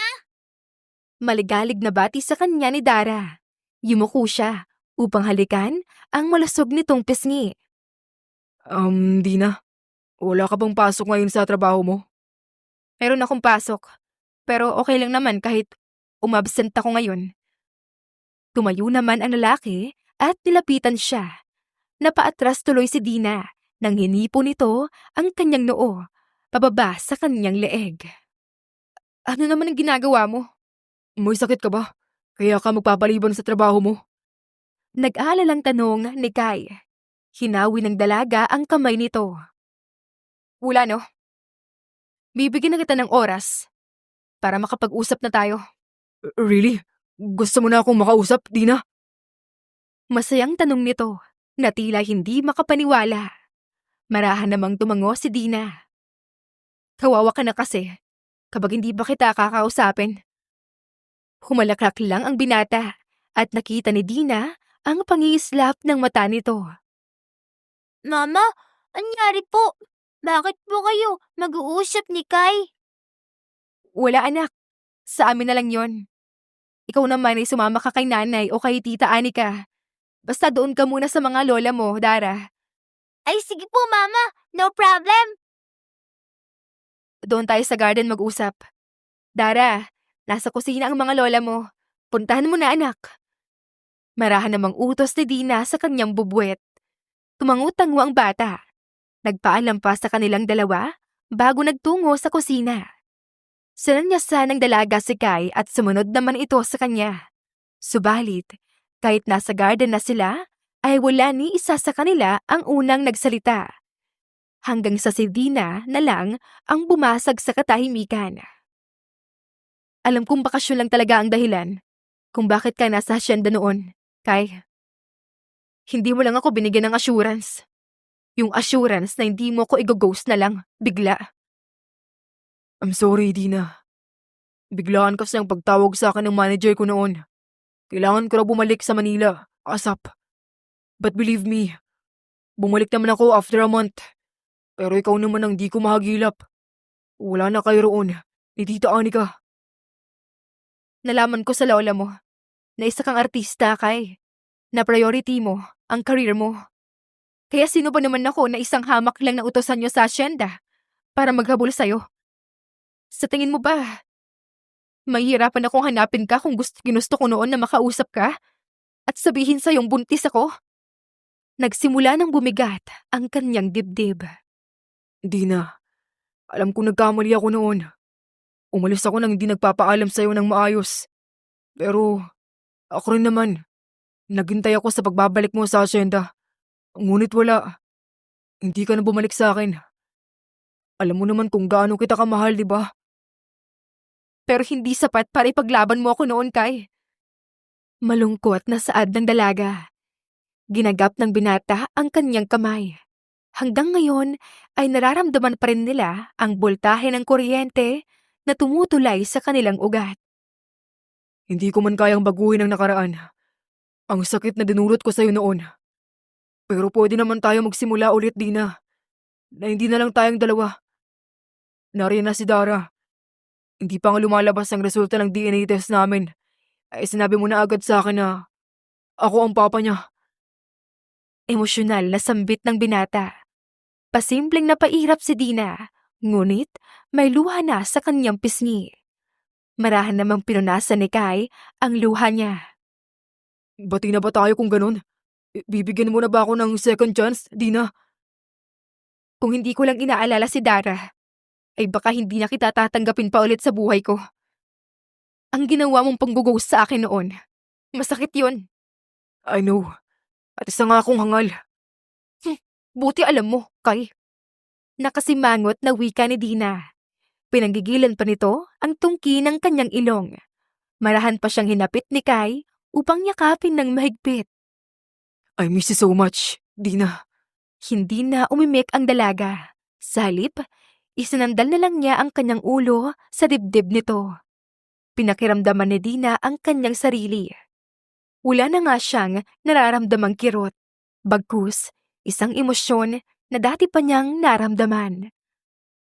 Maligalig na bati sa kanya ni Dara. Yumuko siya upang halikan ang malusog nitong pisngi. Dina, wala ka bang pasok ngayon sa trabaho mo? Meron akong pasok, pero okay lang naman kahit umabsent ako ngayon. Tumayo naman ang lalaki at nilapitan siya. Napaatras tuloy si Dina nang hinipo nito ang kanyang noo, pababa sa kanyang leeg. Ano naman ang ginagawa mo? May sakit ka ba? Kaya ka magpapaliban sa trabaho mo? Nag-aalalang tanong ni Kai. Hinawi ng dalaga ang kamay nito. Wala no. Bibigyan na kita ng oras para makapag-usap na tayo. Really? Gusto mo na akong makausap, Dina? Masayang tanong nito na tila hindi makapaniwala. Marahan namang tumango si Dina. Kawawa ka na kasi kapag hindi ba kita kakausapin. Humalaklak lang ang binata at nakita ni Dina ang pangiislap ng mata nito. Mama, anyari po? Bakit po kayo mag-uusap ni Kai? Wala anak, sa amin na lang yon. Ikaw naman ay sumama ka kay nanay o kay tita Anika. Basta doon ka muna sa mga lola mo, Dara. Ay, sige po, Mama. No problem. Doon tayo sa garden mag-usap. Dara, nasa kusina ang mga lola mo. Puntahan mo na anak. Marahan namang utos ni Dina sa kanyang bubwet. Tumangutango ang bata. Nagpaalam pa sa kanilang dalawa bago nagtungo sa kusina. Sinanyasan ng dalaga si Kai at sumunod naman ito sa kanya. Subalit, kahit nasa garden na sila, ay wala ni isa sa kanila ang unang nagsalita. Hanggang sa si Dina na lang ang bumasag sa katahimikan. Alam kong bakasyon lang talaga ang dahilan kung bakit ka nasa hasyenda noon, Kai. Hindi mo lang ako binigyan ng assurance. Yung assurance na hindi mo ko i-ghost na lang, bigla. I'm sorry, Dina. Biglaan kasi ang pagtawag sa akin ng manager ko noon. Kailangan ko na bumalik sa Manila, ASAP. But believe me, bumalik naman ako after a month. Pero ikaw naman ang di ko mahagilap. Wala na kayo roon, ni Tita Anika. Nalaman ko sa lola mo na isa kang artista, Kai. Na priority mo ang career mo. Kaya sino ba naman ako na isang hamak lang na utosan nyo sa asyenda para maghabol sa'yo? Sa tingin mo ba, mahihirapan akong hanapin ka kung ginusto ko noon na makausap ka at sabihin sa'yong buntis ako? Nagsimula nang bumigat ang kanyang dibdib. Dina, alam ko nagkamali ako noon. Umalis ako nang hindi nagpapaalam sa'yo ng maayos. Pero, ako rin naman. Naghintay ako sa pagbabalik mo sa asyenda. Ngunit wala. Hindi ka na bumalik sa akin. Alam mo naman kung gaano kita kamahal, di ba? Pero hindi sapat para ipaglaban mo ako noon, Kai. Malungkot na saad ng dalaga. Ginagap ng binata ang kanyang kamay. Hanggang ngayon ay nararamdaman pa rin nila ang boltahe ng kuryente na tumutulay sa kanilang ugat. Hindi ko man kayang baguhin ang nakaraan. Ang sakit na dinulot ko sa'yo noon. Pero pwede naman tayo magsimula ulit, Dina. Na hindi na lang tayong dalawa. Nariyan na si Dara. Hindi pa nga lumalabas ang resulta ng DNA test namin. Ay sinabi mo na agad sa akin na ako ang papa niya. Emosyonal na sambit ng binata. Pasimpleng napairap si Dina, ngunit may luha na sa kanyang pisngi. Marahan namang pinunasan ni Kai ang luha niya. Bati na ba tayo kung ganun? Bibigyan mo na ba ako ng second chance, Dina? Kung hindi ko lang inaalala si Dara, ay baka hindi na kita tatanggapin pa ulit sa buhay ko. Ang ginawa mong panggughost sa akin noon, masakit yun. I know. At isa nga akong hangal. Buti alam mo, Kai. Nakasimangot na wika ni Dina. Pinanggigilan pa nito ang tungki ng kanyang ilong. Marahan pa siyang hinapit ni Kai upang yakapin ng mahigpit. I miss you so much, Dina. Hindi na umimik ang dalaga. Sa halip, isinandal na lang niya ang kanyang ulo sa dibdib nito. Pinakiramdaman ni Dina ang kanyang sarili. Wala na nga siyang nararamdamang kirot. Bagkus, isang emosyon na dati pa niyang naramdaman.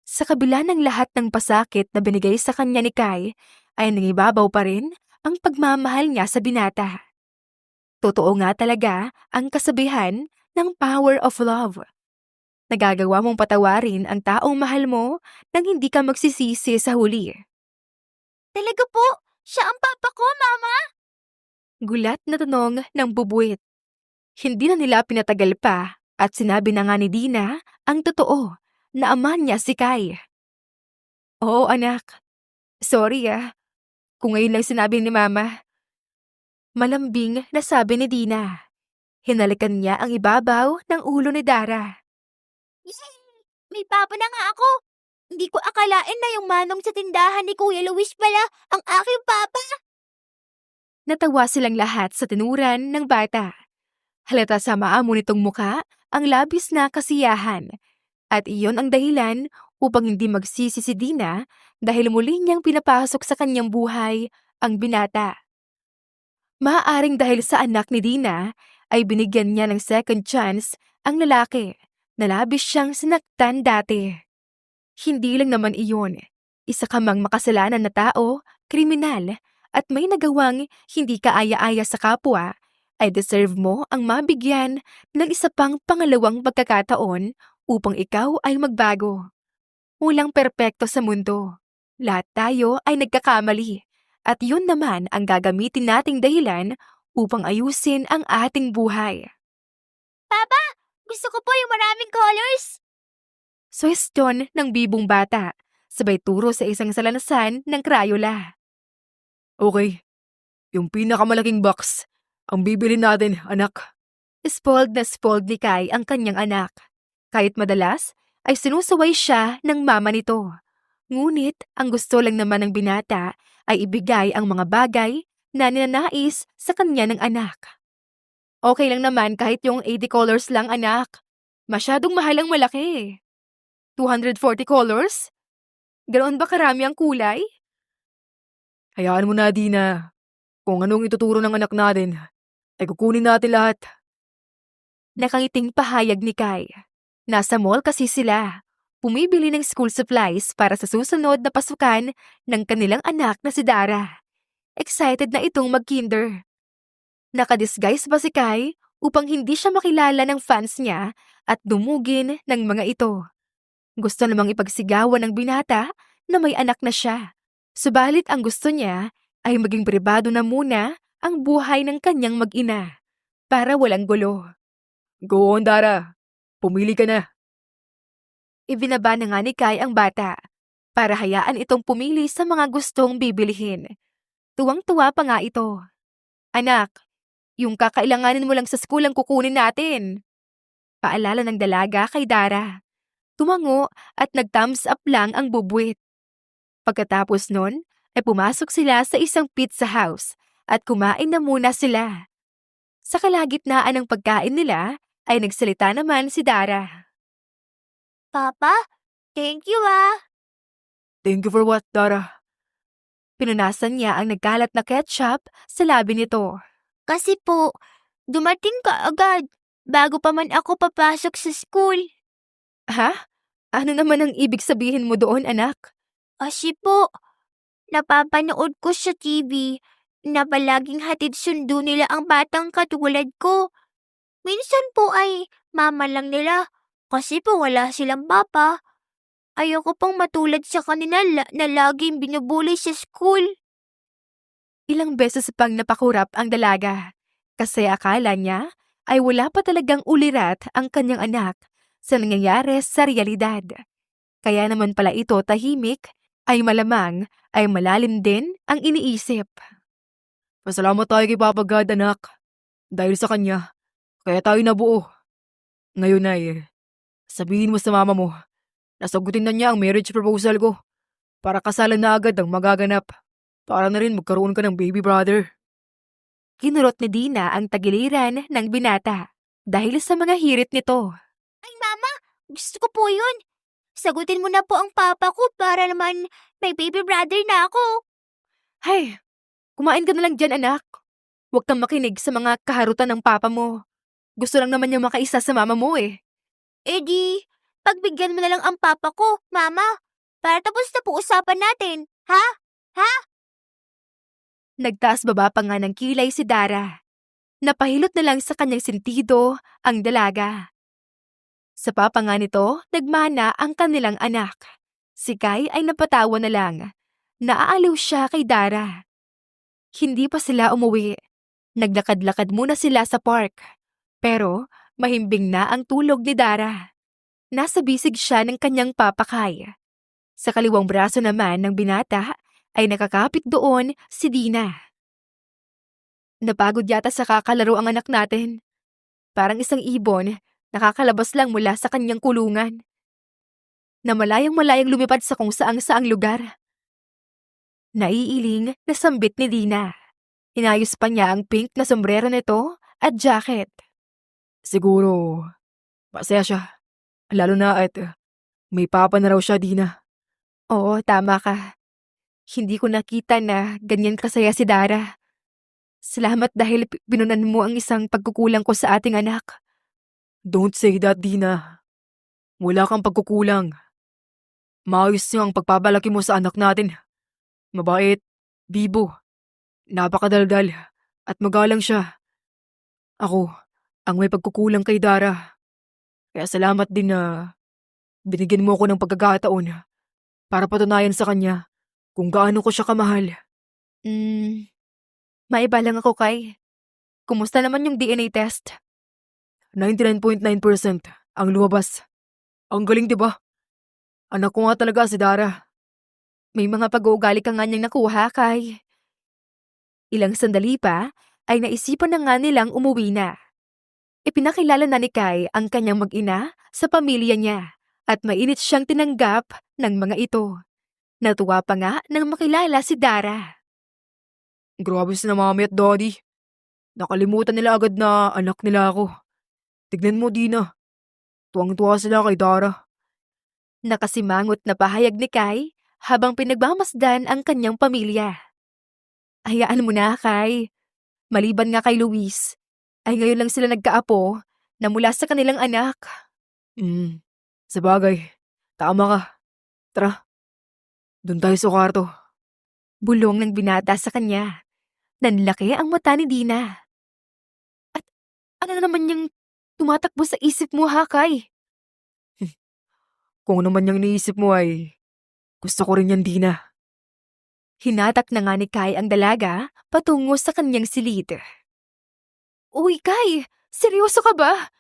Sa kabila ng lahat ng pasakit na binigay sa kanya ni Kai, ay nangibabaw pa rin ang pagmamahal niya sa binata. Totoo nga talaga ang kasabihan ng power of love. Nagagawa mong patawarin ang taong mahal mo nang hindi ka magsisisi sa huli. Talaga po? Siya ang papa ko, Mama? Gulat na tanong ng bubuit. Hindi na nila pinatagal pa at sinabi na nga ni Dina ang totoo na ama niya si Kai. Oo anak, sorry kung ngayon lang sinabi ni Mama. Malambing na sabi ni Dina. Hinalikan niya ang ibabaw ng ulo ni Dara. Yay! May papa na nga ako. Hindi ko akalain na yung manong sa tindahan ni Kuya Luis pala ang aking papa. Natawa silang lahat sa tinuran ng bata. Halata sa maamo nitong muka ang labis na kasiyahan. At iyon ang dahilan upang hindi magsisi si Dina dahil muli niyang pinapasok sa kanyang buhay ang binata. Maaaring dahil sa anak ni Dina ay binigyan niya ng second chance ang lalaki na labis siyang sinaktan dati. Hindi lang naman iyon. Isa ka mang makasalanan na tao, kriminal, at may nagawang hindi kaaya-aya sa kapwa, ay deserve mo ang mabigyan ng isa pang pangalawang pagkakataon upang ikaw ay magbago. Walang perpekto sa mundo. Lahat tayo ay nagkakamali. At yun naman ang gagamitin nating dahilan upang ayusin ang ating buhay. Papa, gusto ko po yung maraming colors. Suwestyon ng bibong bata, sabay turo sa isang salanasan ng Crayola. Okay, yung pinakamalaking box. Ang bibili natin, anak. Spoiled na spoiled ni Kai ang kanyang anak. Kahit madalas, ay sinusuway siya ng mama nito. Ngunit ang gusto lang naman ng binata ay ibigay ang mga bagay na ninanais sa kanya ng anak. Okay lang naman kahit yung 80 colors lang anak. Masyadong mahal ang malaki. 240 colors? Ganoon ba karami ang kulay? Hayaan mo na, Dina. Kung anong ituturo ng anak natin, ay kukunin natin lahat. Nakangiting pahayag ni Kai. Nasa mall kasi sila. Pumibili ng school supplies para sa susunod na pasukan ng kanilang anak na si Dara. Excited na itong mag-kinder. Nakadisguise ba si Kai upang hindi siya makilala ng fans niya at dumugin ng mga ito? Gusto namang ipagsigawan ng binata na may anak na siya. Subalit ang gusto niya ay maging pribado na muna ang buhay ng kanyang mag-ina para walang gulo. Go on, Dara. Pumili ka na. Ibinaba na nga ni Kai ang bata para hayaan itong pumili sa mga gustong bibilihin. Tuwang-tuwa pa nga ito. Anak, yung kakailanganin mo lang sa school ang kukunin natin. Paalala ng dalaga kay Dara. Tumango at nag-thumbs up lang ang bubuit. Pagkatapos nun, ay pumasok sila sa isang pizza house at kumain na muna sila. Sa kalagitnaan ng pagkain nila, ay nagsalita naman si Dara. Papa, thank you Thank you for what, Dara? Pinunasan niya ang nagkalat na ketchup sa labi nito. Kasi po, dumating ka agad bago pa man ako papasok sa school. Ha? Ano naman ang ibig sabihin mo doon, anak? Kasi po, napapanood ko sa TV na palaging hatid sundo nila ang batang katulad ko. Minsan po ay mama lang nila kasi po wala silang papa. Ayoko pong matulad sa kanila na laging binubuli sa school. Ilang beses pang napakurap ang dalaga kasi akala niya ay wala pa talagang ulirat ang kanyang anak sa nangyayari sa realidad. Kaya naman pala ito tahimik ay malamang ay malalim din ang iniisip. Pasalamat tayo kay Papa God, anak. Dahil sa kanya, kaya tayo nabuo. Ngayon ay, sabihin mo sa mama mo, nasagutin na niya ang marriage proposal ko para kasalan na agad ang magaganap. Para na rin magkaroon ka ng baby brother. Kinurot ni Dina ang tagiliran ng binata dahil sa mga hirit nito. Ay mama, gusto ko po yun. Sagutin mo na po ang papa ko para naman may baby brother na ako. Hay, kumain ka na lang dyan anak. Huwag kang makinig sa mga kaharutan ng papa mo. Gusto lang naman niya makaisa sa mama mo eh. Eh di, pagbigyan mo na lang ang papa ko, mama. Para tapos na po usapan natin, ha? Nagtaas baba pa nga ng kilay si Dara. Napahilot na lang sa kanyang sentido ang dalaga. Sa papa nga nito, nagmana ang kanilang anak. Si Kai ay napatawa na lang. Naaaliw siya kay Dara. Hindi pa sila umuwi. Naglakad-lakad muna sila sa park. Pero mahimbing na ang tulog ni Dara. Nasa bisig siya ng kanyang papakay. Sa kaliwang braso naman ng binata ay nakakapit doon si Dina. Napagod yata sa kakalaro ang anak natin. Parang isang ibon, nakakalabas lang mula sa kanyang kulungan. Na malayang-malayang lumipad sa kung saang-saang lugar. Naiiling na sambit ni Dina. Inayos pa niya ang pink na sombrero nito at jacket. Siguro, masaya siya. Lalo na at may papa na raw siya, Dina. Oo, tama ka. Hindi ko nakita na ganyan kasaya si Dara. Salamat dahil binunan mo ang isang pagkukulang ko sa ating anak. Don't say that, Dina. Wala kang pagkukulang. Maayos niya ang pagpapalaki mo sa anak natin. Mabait, bibo, napakadaldal, at magalang siya. Ako, ang may pagkukulang kay Dara. Kaya salamat din na binigyan mo ako ng pagkakataon para patunayan sa kanya kung gaano ko siya kamahal. Maiba lang ako, Kai. Kumusta naman yung DNA test? 99.9% ang lumabas. Ang galing, di ba? Anak ko nga talaga si Dara. May mga pag-uugali ka nga niyang nakuha, Kai. Ilang sandali pa ay naisipan na nga nilang umuwi na. Ipinakilala na ni Kai ang kanyang mag-ina sa pamilya niya at mainit siyang tinanggap ng mga ito. Natuwa pa nga nang makilala si Dara. Grabe sila mami at daddy. Nakalimutan nila agad na anak nila ako. Tignan mo, Dina. Tuwang-tuwa sila kay Dara. Nakasimangot na pahayag ni Kai habang pinagmamasdan ang kanyang pamilya. Hayaan mo na, Kai. Maliban nga kay Luis, ay ngayon lang sila nagkaapo na mula sa kanilang anak. Sabagay. Tama ka. Tara. Doon tayo sa kwarto. Bulong ng binata sa kanya. Nanlaki ang mata ni Dina. At ano na naman yung tumatakbo sa isip mo, ha, Kai? Kung naman yung naisip mo ay gusto ko rin yan, Dina. Hinatak na nga ni Kai ang dalaga patungo sa kanyang silid. Uy, Kai! Seryoso ka ba?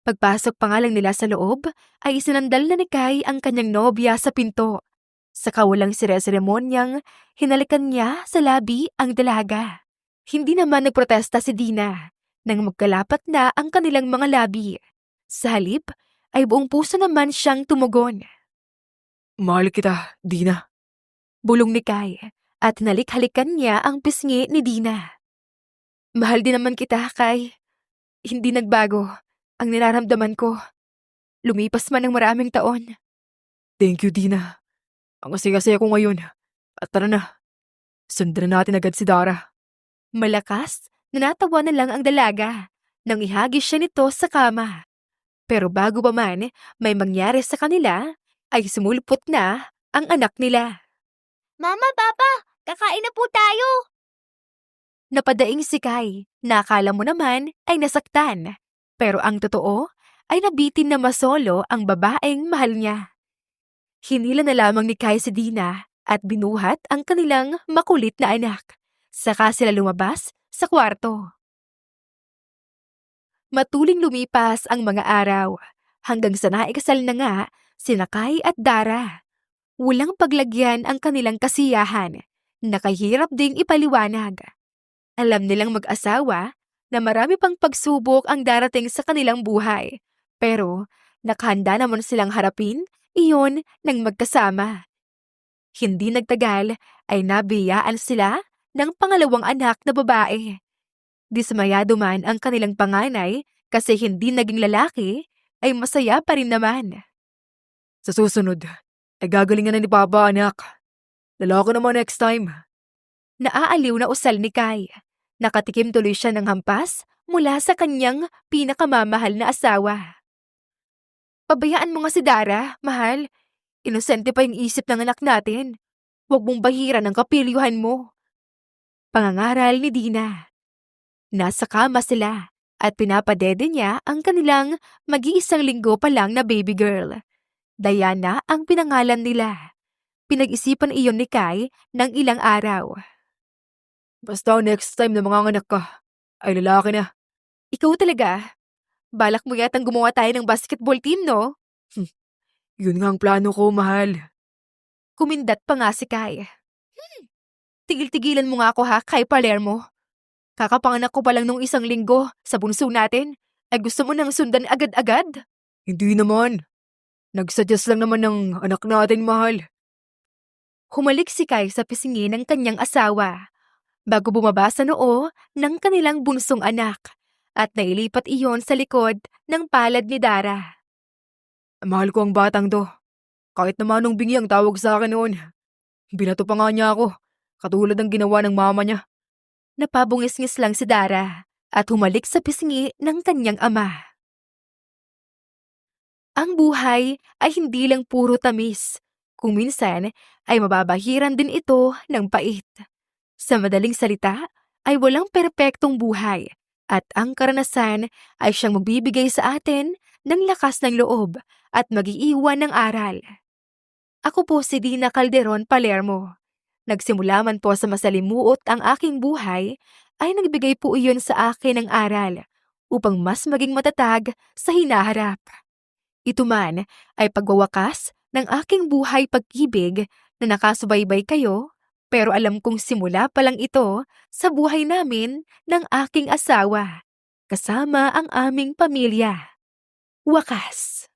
Pagpasok pa nga lang nila sa loob, ay isinandal na ni Kai ang kanyang nobya sa pinto. Sa kawalang sire-seremonyang, hinalikan niya sa labi ang dalaga. Hindi naman nagprotesta si Dina nang magkalapat na ang kanilang mga labi. Sa halip, ay buong puso naman siyang tumugon. Mahal kita, Dina. Bulong ni Kai at nalik-halikan niya ang pisngi ni Dina. Mahal din naman kita, Kai. Hindi nagbago ang nararamdaman ko. Lumipas man ng maraming taon. Thank you, Dina. Ang kasi ako ngayon. At tara na. Sundan na natin agad si Dara. Malakas na natawa na lang ang dalaga nang ihagis siya nito sa kama. Pero bago pa man may mangyari sa kanila, ay sumulpot na ang anak nila. Mama, Papa, kakain na po tayo. Napadaing si Kai na akala mo naman ay nasaktan. Pero ang totoo ay nabitin na masolo ang babaeng mahal niya. Hinila na lamang ni Kai si Dina at binuhat ang kanilang makulit na anak. Saka sila lumabas sa kwarto. Matuling lumipas ang mga araw hanggang sa naikasal na nga sina Kai at Dara. Walang paglagyan ang kanilang kasiyahan. Nakahirap ding ipaliwanag. Alam nilang mag-asawa na marami pang pagsubok ang darating sa kanilang buhay. Pero nakahanda naman silang harapin iyon ng magkasama. Hindi nagtagal ay nabiyaan sila ng pangalawang anak na babae. Dismayado man ang kanilang panganay kasi hindi naging lalaki, ay masaya pa rin naman. Sa susunod, ay gagalingan na ni Papa, anak. Lalaki naman next time. Naaaliw na usal ni Kai. Nakatikim tuloy siya ng hampas mula sa kanyang pinakamamahal na asawa. Pabayaan mo nga si Dara, mahal. Inosente pa yung isip ng anak natin. Huwag mong bahiran ang kapilyuhan mo. Pangangaral ni Dina. Nasa kama sila at pinapadede niya ang kanilang mag-iisang linggo pa lang na baby girl. Diana ang pinangalan nila. Pinag-isipan iyon ni Kai ng ilang araw. Basta next time na manganganak ka, ay lalaki na. Ikaw talaga. Balak mo yatang gumawa tayo ng basketball team, no? Yun nga ang plano ko, mahal. Kumindat pa nga si Kai. Tigil-tigilan mo nga ako ha, Kai Palermo. Kakapanganak ko pa lang nung isang linggo sa bunso natin. Ay gusto mo nang sundan agad-agad? Hindi naman. Nagsuggest lang naman ng anak natin, mahal. Humalik si Kai sa pisngi ng kanyang asawa bago bumaba sa noo ng kanilang bunsong anak at nailipat iyon sa likod ng palad ni Dara. Mahal ko ang batang to. Kahit na Manong Bingi ang tawag sa akin noon. Binato pa nga niya ako, katulad ng ginawa ng mama niya. Napabungis-ngis lang si Dara at humalik sa pisngi ng kanyang ama. Ang buhay ay hindi lang puro tamis. Kung minsan ay mababahiran din ito ng pait. Sa madaling salita ay walang perpektong buhay at ang karanasan ay siyang magbibigay sa atin ng lakas ng loob at mag-iiwan ng aral. Ako po si Dina Calderon Palermo. Nagsimula man po sa masalimuot ang aking buhay, ay nagbigay po iyon sa akin ng aral upang mas maging matatag sa hinaharap. Ito man ay pagwawakas ng aking buhay pag-ibig na nakasubaybay kayo, pero alam kong simula pa lang ito sa buhay namin ng aking asawa, kasama ang aming pamilya. Wakas.